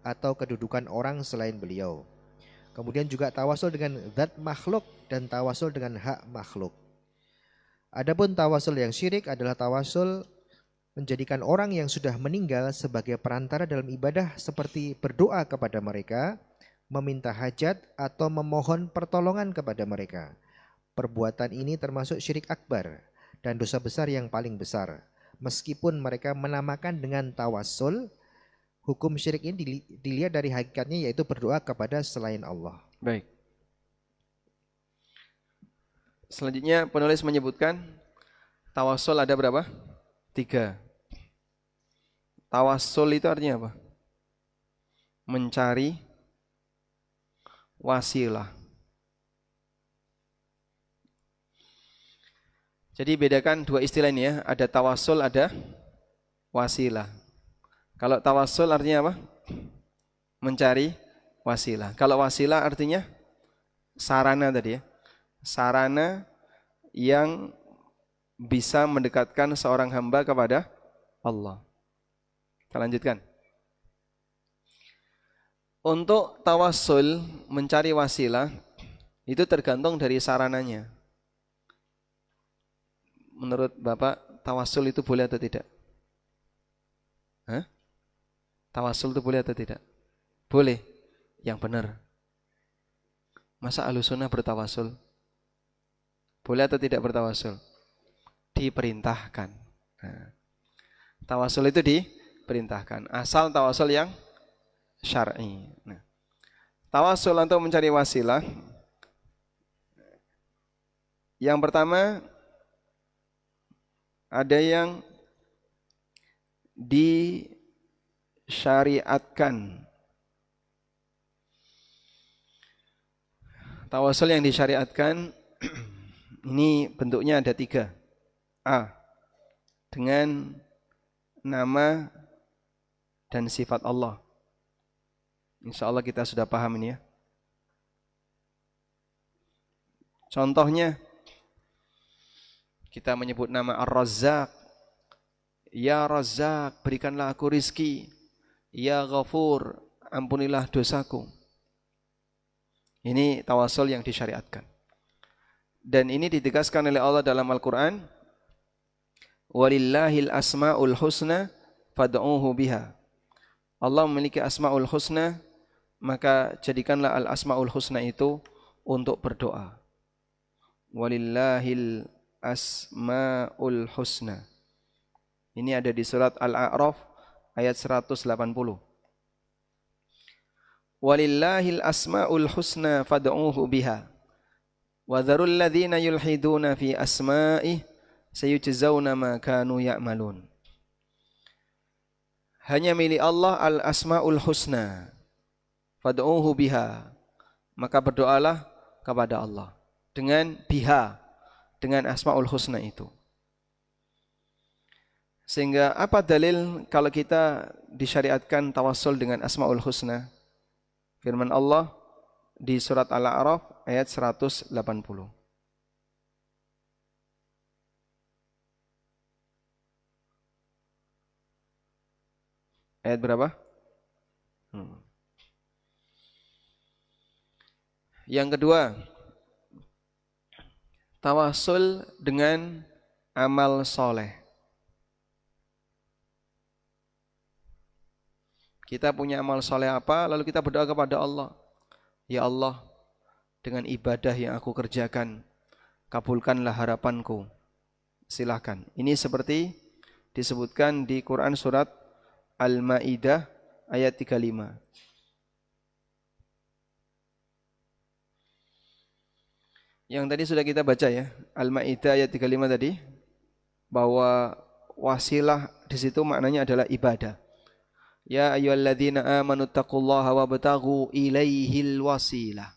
atau kedudukan orang selain beliau. Kemudian juga tawasul dengan zat makhluk dan tawasul dengan hak makhluk. Adapun tawasul yang syirik adalah tawasul menjadikan orang yang sudah meninggal sebagai perantara dalam ibadah, seperti berdoa kepada mereka, meminta hajat atau memohon pertolongan kepada mereka. Perbuatan ini termasuk syirik akbar dan dosa besar yang paling besar. Meskipun mereka menamakan dengan tawasul, hukum syirik ini dilihat dari hakikatnya, yaitu berdoa kepada selain Allah.
Baik. Selanjutnya penulis menyebutkan tawasul ada berapa? 3. Tawasul itu artinya apa? Mencari wasilah. Jadi bedakan 2 istilah ini ya, ada tawasul, ada wasilah. Kalau tawasul artinya apa? Mencari wasilah. Kalau wasilah artinya sarana tadi ya. Sarana yang bisa mendekatkan seorang hamba kepada Allah. Kita lanjutkan. Untuk tawasul, mencari wasilah, itu tergantung dari sarananya. Menurut Bapak, tawasul itu boleh atau tidak? Hah? Tawasul itu boleh atau tidak? Boleh. Yang benar. Masa Ahlussunnah bertawasul? Boleh atau tidak bertawasul? Diperintahkan. Nah, tawasul itu diperintahkan. Asal tawasul yang syar'i. Nah, tawasul untuk mencari wasilah. Yang pertama, ada yang disyariatkan. Tawasul yang disyariatkan ini bentuknya ada 3. A, dengan nama dan sifat Allah. Insya Allah kita sudah paham ini ya. Contohnya, kita menyebut nama Ar-Razzaq. Ya Razzaq, berikanlah aku rizki. Ya Ghafur, ampunilah dosaku. Ini tawasul yang disyariatkan. Dan ini ditegaskan oleh Allah dalam Al-Quran. Walillahil asma'ul husna fad'uhu biha. Allah memiliki asma'ul husna, maka jadikanlah al-asma'ul husna itu untuk berdoa. Walillahil asma'ul husna. Ini ada di surat Al-A'raf ayat 180. Walillahil asma'ul husna fad'uhu biha. Wa dharul ladzina yulhiduna fi asma'ih sayujzauna ma kanu ya'malun. Hanya milik Allah al-asma'ul husna. Fad'uhu biha. Maka berdoalah kepada Allah dengan biha, dengan asma'ul husna itu. Sehingga apa dalil kalau kita disyariatkan tawassul dengan asma'ul husna? Firman Allah di surat Al-A'raf ayat 180. Ayat berapa? Yang kedua, tawassul dengan amal soleh. Kita punya amal soleh apa, lalu kita berdoa kepada Allah. Ya Allah, dengan ibadah yang aku kerjakan, kabulkanlah harapanku. Silahkan. Ini seperti disebutkan di Quran surat Al-Ma'idah ayat 35. Yang tadi sudah kita baca ya, Al-Ma'idah ayat 35 tadi, bahwa wasilah di situ maknanya adalah ibadah. Ya ayyuhalladzina amanu taqullaha wabtaghu ilaihil wasilah.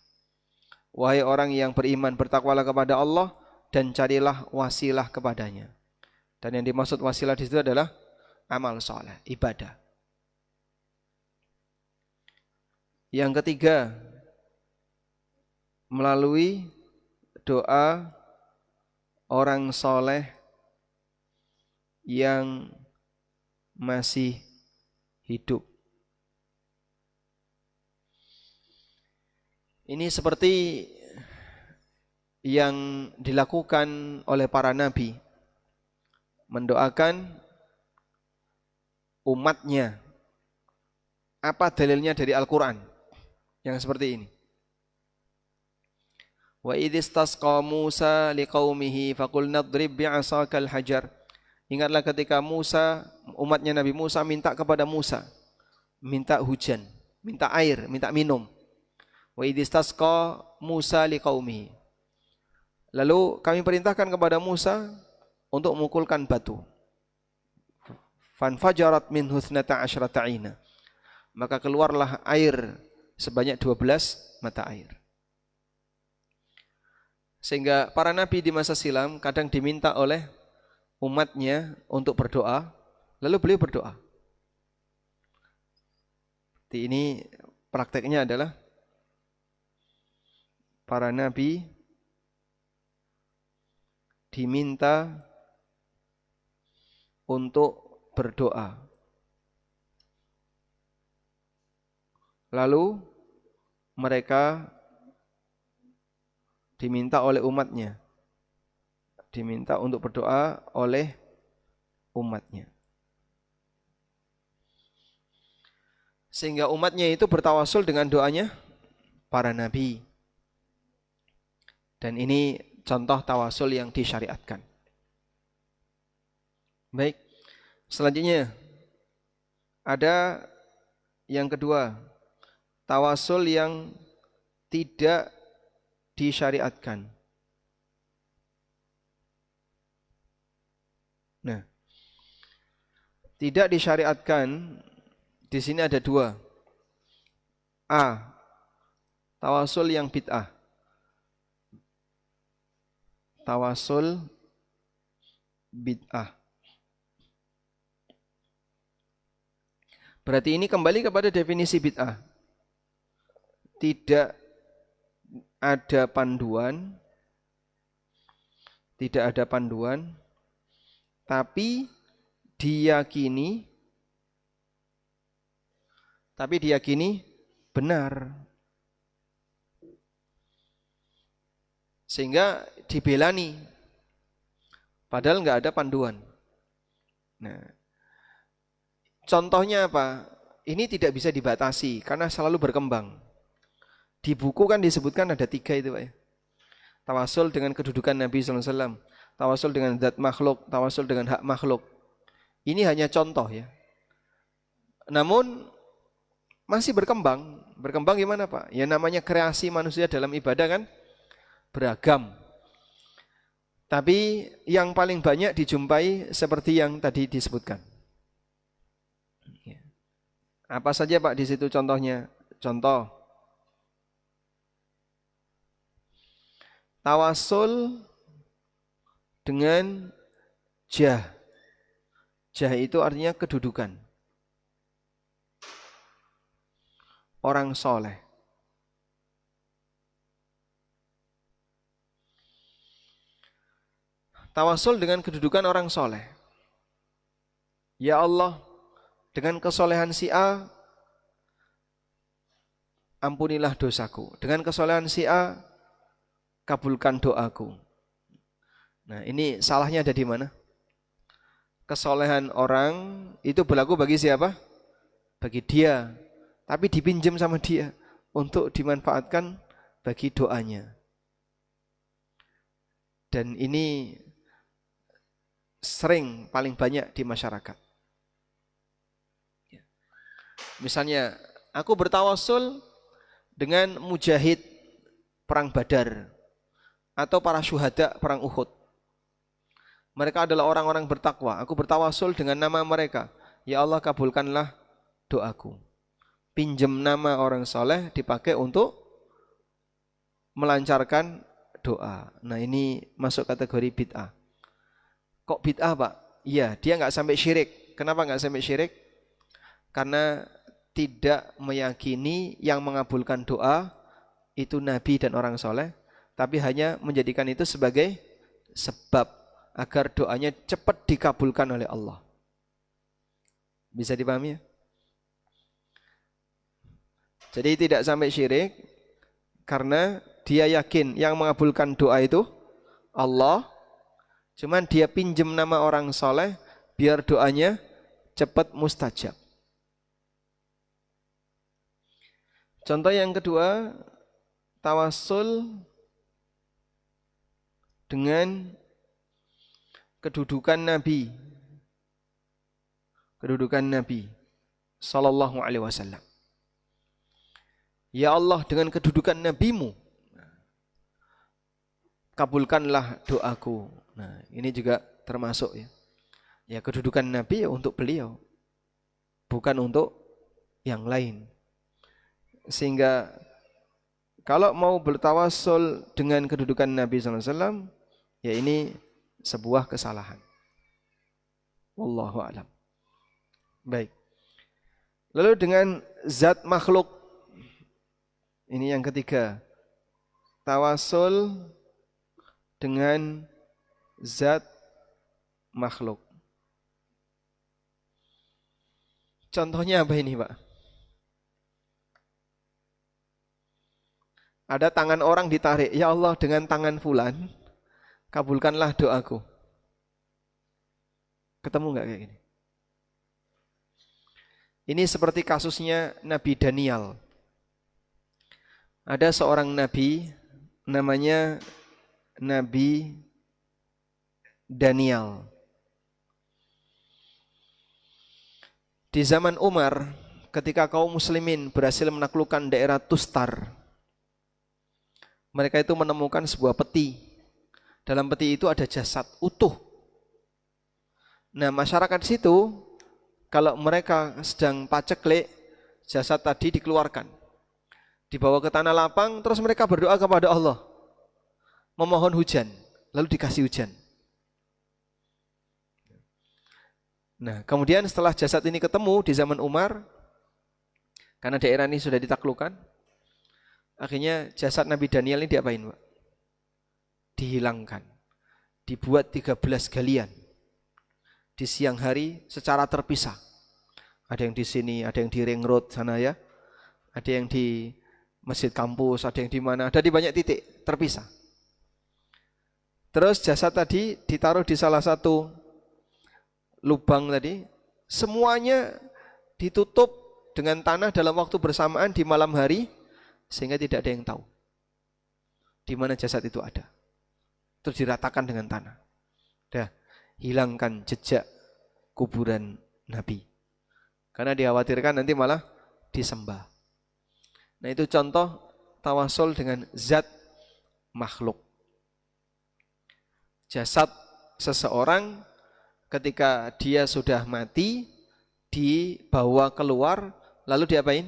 Wahai orang yang beriman, bertakwalah kepada Allah dan carilah wasilah kepadanya. Dan yang dimaksud wasilah di situ adalah amal saleh, ibadah. Yang ketiga, melalui doa orang soleh yang masih hidup. Ini seperti yang dilakukan oleh para nabi, mendoakan umatnya. Apa dalilnya dari Al-Quran yang seperti ini? Wa idhistasqa Musa liqaumihi faqulna idrib bi'asakal hajar. Ingatlah ketika Musa, umatnya Nabi Musa minta kepada Musa, minta hujan, minta air, minta minum. Wa idhistasqa Musa liqaumihi. Lalu kami perintahkan kepada Musa untuk memukulkan batu. Fanfajarat min husnata asyrata aina. Maka keluarlah air sebanyak 12 mata air. Sehingga para nabi di masa silam kadang diminta oleh umatnya untuk berdoa, lalu beliau berdoa. Ini prakteknya adalah para nabi diminta untuk berdoa. Lalu mereka diminta oleh umatnya, diminta untuk berdoa oleh umatnya. Sehingga umatnya itu bertawasul dengan doanya para nabi. Dan ini contoh tawasul yang disyariatkan. Baik, selanjutnya ada yang kedua, tawasul yang tidak disyariatkan. Nah, tidak disyariatkan di sini ada dua. A, tawasul yang bid'ah. Tawasul bid'ah. Berarti ini kembali kepada definisi bid'ah. Tidak ada panduan tidak ada panduan, tapi diyakini benar. Sehingga dibelani, padahal nggak ada panduan. Nah, contohnya apa? Ini tidak bisa dibatasi karena selalu berkembang. Di buku kan disebutkan ada 3 itu Pak ya. Tawasul dengan kedudukan Nabi SAW, tawasul dengan zat makhluk, tawasul dengan hak makhluk. Ini hanya contoh ya. Namun masih berkembang. Berkembang gimana Pak? Ya namanya kreasi manusia dalam ibadah kan beragam. Tapi yang paling banyak dijumpai seperti yang tadi disebutkan. Apa saja Pak di situ contohnya? Contoh, tawasul dengan jah. Jah itu artinya kedudukan. Orang soleh. Tawasul dengan kedudukan orang soleh. Ya Allah, dengan kesolehan si A, ampunilah dosaku. Dengan kesolehan si A, kabulkan doaku. Nah, ini salahnya ada di mana? Kesolehan orang itu berlaku bagi siapa? Bagi dia. Tapi dipinjam sama dia untuk dimanfaatkan bagi doanya. Dan ini sering paling banyak di masyarakat. Misalnya, aku bertawasul dengan mujahid perang Badar atau para syuhada perang Uhud. Mereka adalah orang-orang bertakwa. Aku bertawasul dengan nama mereka. Ya Allah, kabulkanlah doaku. Pinjam nama orang soleh dipakai untuk melancarkan doa. Nah, ini masuk kategori bid'ah. Kok bid'ah Pak? Iya, dia nggak sampai syirik. Kenapa nggak sampai syirik? Karena tidak meyakini yang mengabulkan doa itu nabi dan orang soleh, tapi hanya menjadikan itu sebagai sebab agar doanya cepat dikabulkan oleh Allah. Bisa dipahami ya? Jadi tidak sampai syirik karena dia yakin yang mengabulkan doa itu Allah. Cuman dia pinjam nama orang soleh biar doanya cepat mustajab. Contoh yang kedua, tawasul dengan kedudukan Nabi. Kedudukan Nabi sallallahu alaihi wasallam. Ya Allah, dengan kedudukan Nabimu, kabulkanlah doaku. Nah, ini juga termasuk ya. Ya, kedudukan Nabi ya untuk beliau, bukan untuk yang lain. Sehingga kalau mau bertawasul dengan kedudukan Nabi SAW, ya ini sebuah kesalahan. Wallahu a'lam. Baik. Lalu dengan zat makhluk, ini yang ketiga. Tawasul dengan zat makhluk. Contohnya apa ini Pak? Ada tangan orang ditarik. Ya Allah, dengan tangan fulan, kabulkanlah doaku. Ketemu nggak kayak gini? Ini seperti kasusnya Nabi Daniel. Ada seorang nabi namanya Nabi Daniel. Di zaman Umar, ketika kaum muslimin berhasil menaklukkan daerah Tustar, mereka itu menemukan sebuah peti. Dalam peti itu ada jasad utuh. Nah, masyarakat di situ, kalau mereka sedang paceklik, jasad tadi dikeluarkan, dibawa ke tanah lapang, terus mereka berdoa kepada Allah, memohon hujan, lalu dikasih hujan. Nah, kemudian setelah jasad ini ketemu di zaman Umar, karena daerah ini sudah ditaklukkan, akhirnya jasad Nabi Daniel ini diapain Pak? Dihilangkan. dibuat 13 galian di siang hari secara terpisah. Ada yang di sini, ada yang di Ring Road sana ya, ada yang di masjid kampus, ada yang di mana, ada di banyak titik terpisah. Terus jasad tadi ditaruh di salah satu lubang tadi, semuanya ditutup dengan tanah dalam waktu bersamaan di malam hari, sehingga tidak ada yang tahu di mana jasad itu ada. Terus diratakan dengan tanah. Dah, hilangkan jejak kuburan Nabi. Karena dikhawatirkan nanti malah disembah. Nah, itu contoh tawasul dengan zat makhluk. Jasad seseorang ketika dia sudah mati dibawa keluar, lalu diapain?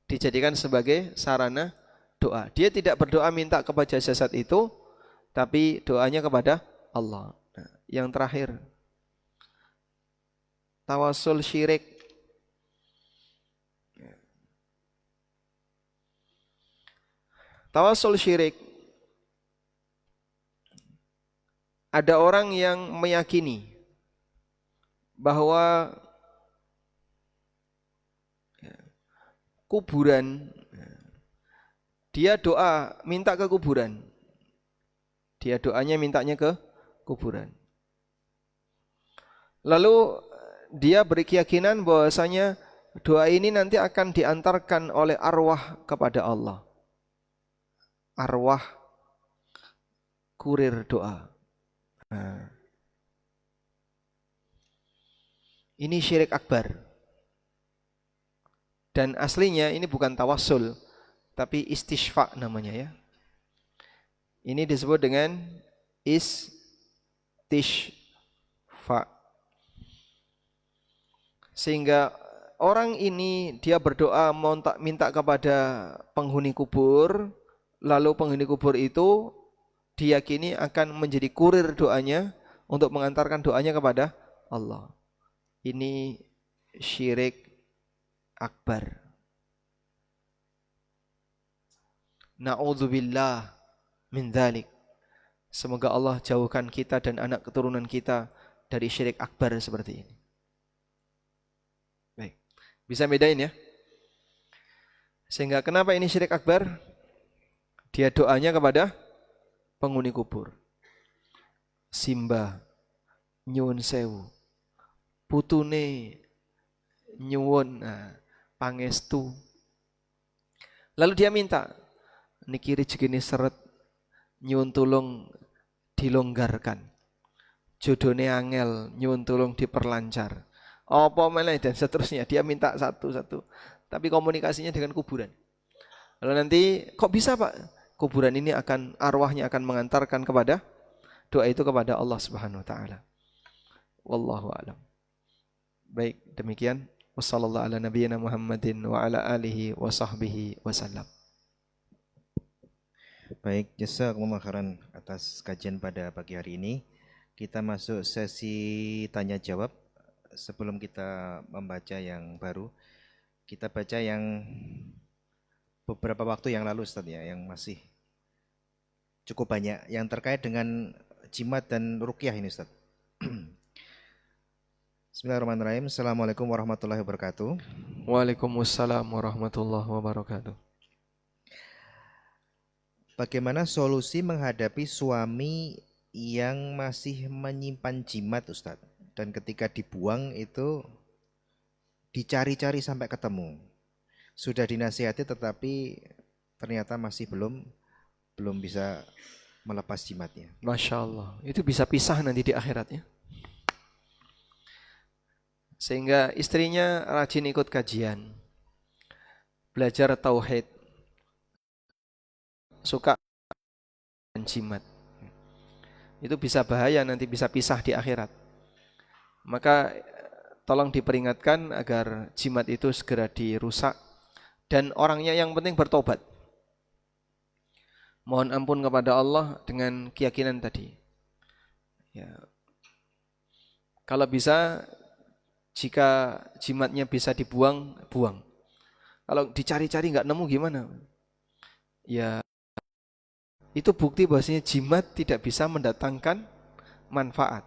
Dijadikan sebagai sarana doa. Dia tidak berdoa minta kepada jasad itu, tapi doanya kepada Allah. Nah, yang terakhir, tawasul syirik. Tawasul syirik. Ada orang yang meyakini bahwa kuburan, dia doa minta ke kuburan. Dia doanya mintanya ke kuburan. Lalu dia berkeyakinan bahwasanya doa ini nanti akan diantarkan oleh arwah kepada Allah. Arwah kurir doa. Nah, ini syirik akbar. Dan aslinya ini bukan tawassul, tapi istishfa namanya ya. Ini disebut dengan istishfa. Sehingga orang ini dia berdoa minta kepada penghuni kubur, lalu penghuni kubur itu diyakini akan menjadi kurir doanya untuk mengantarkan doanya kepada Allah. Ini syirik akbar. Na'udzubillah min dzalik. Semoga Allah jauhkan kita dan anak keturunan kita dari syirik akbar seperti ini. Baik. Bisa bedain ya? Sehingga kenapa ini syirik akbar? Dia doanya kepada penghuni kubur. Simba nyuwun sewu. Putune nyuwun pangestu. Lalu dia minta, niki rezekine seret, nyuwun tulung dilonggarkan. Jodone angel, nyuwun tulung diperlancar. Apa meneh dan seterusnya. Dia minta satu-satu. Tapi komunikasinya dengan kuburan. Lalu nanti kok bisa Pak? Kuburan ini arwahnya akan mengantarkan kepada doa itu kepada Allah Subhanahu wa taala. Wallahu a'lam. Baik, demikian. Wassallallahu ala nabiyyina Muhammadin wa ala alihi wa sahbihi wasallam.
Baik, jazakumullah khairan atas kajian pada pagi hari ini. Kita masuk sesi tanya jawab. Sebelum kita membaca yang baru, kita baca yang beberapa waktu yang lalu Ustaz ya, yang masih cukup banyak yang terkait dengan jimat dan ruqyah ini Ustaz. Bismillahirrahmanirrahim. Assalamualaikum warahmatullahi wabarakatuh.
Waalaikumsalam warahmatullahi wabarakatuh.
Bagaimana solusi menghadapi suami yang masih menyimpan jimat Ustaz? Dan ketika dibuang itu dicari-cari sampai ketemu. Sudah dinasihati tetapi ternyata masih belum bisa melepas jimatnya.
Masya Allah, itu bisa pisah nanti di akhiratnya. Sehingga istrinya rajin ikut kajian, belajar tauhid, suka dan jimat. Itu bisa bahaya, nanti bisa pisah di akhirat. Maka tolong diperingatkan agar jimat itu segera dirusak. Dan orangnya yang penting bertobat. Mohon ampun kepada Allah dengan keyakinan tadi. Ya. Kalau bisa, jika jimatnya bisa dibuang, buang. Kalau dicari-cari nggak nemu gimana? Ya itu bukti bahwasanya jimat tidak bisa mendatangkan manfaat.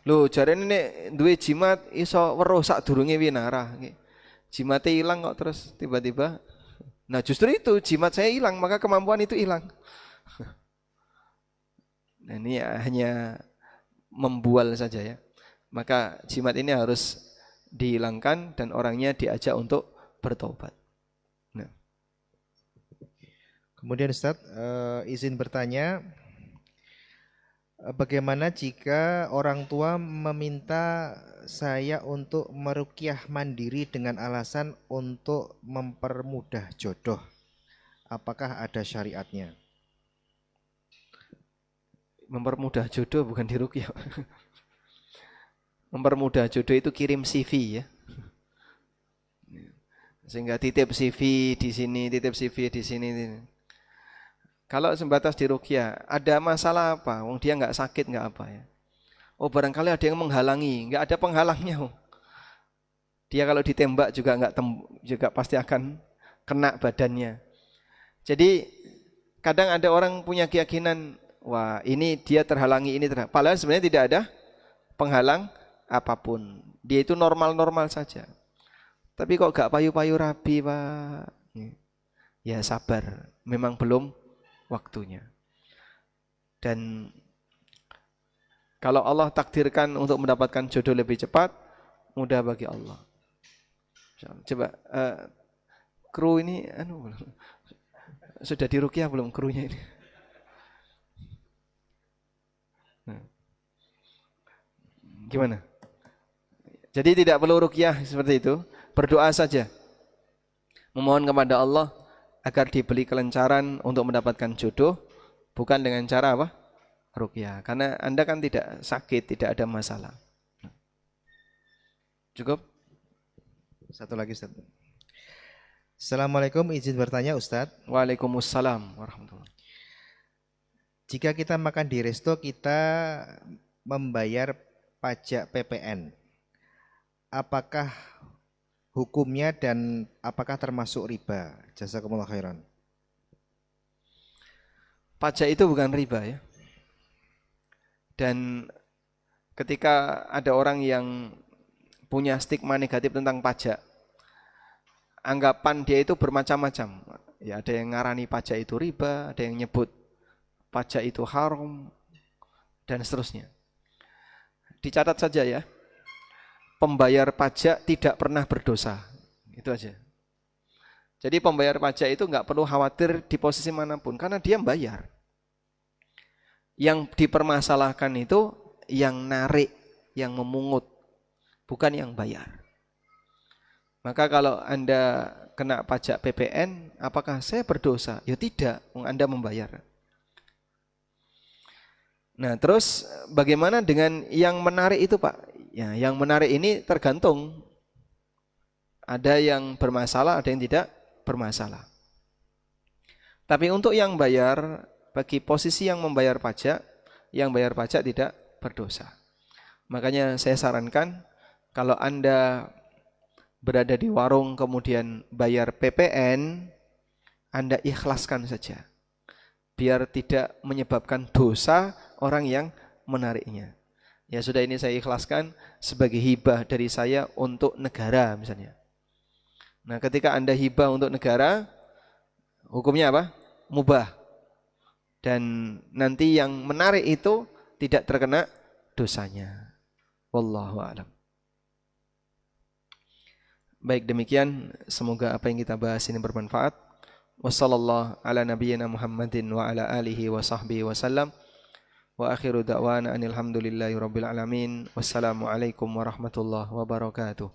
Lho, jarene nek duwe jimat iso weruh sadurunge winara. Jimatnya hilang kok terus tiba-tiba. Nah, justru itu jimat saya hilang, maka kemampuan itu hilang. Nah, ini hanya membual saja ya. Maka jimat ini harus dihilangkan dan orangnya diajak untuk bertobat. Nah.
Kemudian Ustaz, izin bertanya, bagaimana jika orang tua meminta saya untuk meruqyah mandiri dengan alasan untuk mempermudah jodoh? Apakah ada syariatnya?
Mempermudah jodoh bukan diruqyah. Mempermudah jodoh itu kirim CV ya. Sehingga titip CV di sini, titip CV di sini. Kalau sebatas diruqyah, ada masalah apa? Wong dia nggak sakit nggak apa ya? Oh barangkali ada yang menghalangi, nggak ada penghalangnya. Dia kalau ditembak juga juga pasti akan kena badannya. Jadi kadang ada orang punya keyakinan, wah ini dia terhalangi, ini terhalangi. Padahal sebenarnya tidak ada penghalang apapun. Dia itu normal-normal saja. Tapi kok gak payu-payu rabi, Pak? Ya sabar, memang belum waktunya. Dan kalau Allah takdirkan untuk mendapatkan jodoh lebih cepat, mudah bagi Allah. Coba kru ini sudah diruqyah belum krunya ini? Gimana? Jadi tidak perlu ruqyah seperti itu, berdoa saja. Memohon kepada Allah agar diberi kelancaran untuk mendapatkan jodoh, bukan dengan cara apa? Ruqyah. Karena Anda kan tidak sakit, tidak ada masalah. Cukup?
Satu lagi Ustaz. Assalamualaikum, izin bertanya Ustaz.
Waalaikumsalam warahmatullahi.
Jika kita makan di resto, kita membayar pajak PPN. Apakah hukumnya dan apakah termasuk riba? Jazakumullah khairan.
Pajak itu bukan riba ya. Dan ketika ada orang yang punya stigma negatif tentang pajak, anggapan dia itu bermacam-macam. Ya, ada yang ngarani pajak itu riba, ada yang nyebut pajak itu haram, dan seterusnya. Dicatat saja ya, pembayar pajak tidak pernah berdosa. Itu aja. Jadi pembayar pajak itu nggak perlu khawatir di posisi manapun, karena dia membayar. Yang dipermasalahkan itu yang narik, yang memungut, bukan yang bayar. Maka kalau Anda kena pajak PPN, apakah saya berdosa? Ya tidak, Anda membayar. Nah terus bagaimana dengan yang menarik itu Pak? Ya, yang menarik ini tergantung. Ada yang bermasalah, ada yang tidak bermasalah. Tapi untuk yang bayar, bagi posisi yang membayar pajak, yang bayar pajak tidak berdosa. Makanya saya sarankan, kalau Anda berada di warung kemudian bayar PPN, Anda ikhlaskan saja. Biar tidak menyebabkan dosa orang yang menariknya. Ya sudah, ini saya ikhlaskan sebagai hibah dari saya untuk negara misalnya. Nah ketika Anda hibah untuk negara, hukumnya apa? Mubah. Dan nanti yang menarik itu tidak terkena dosanya. Wallahu a'lam. Baik, demikian semoga apa yang kita bahas ini bermanfaat. Wassallallahu ala nabiyyina Muhammadin wa ala alihi wa sahbihi wasallam. Wa akhiru da'wana anil hamdulillahi rabbil alamin. Wassalamu alaikum warahmatullahi wabarakatuh.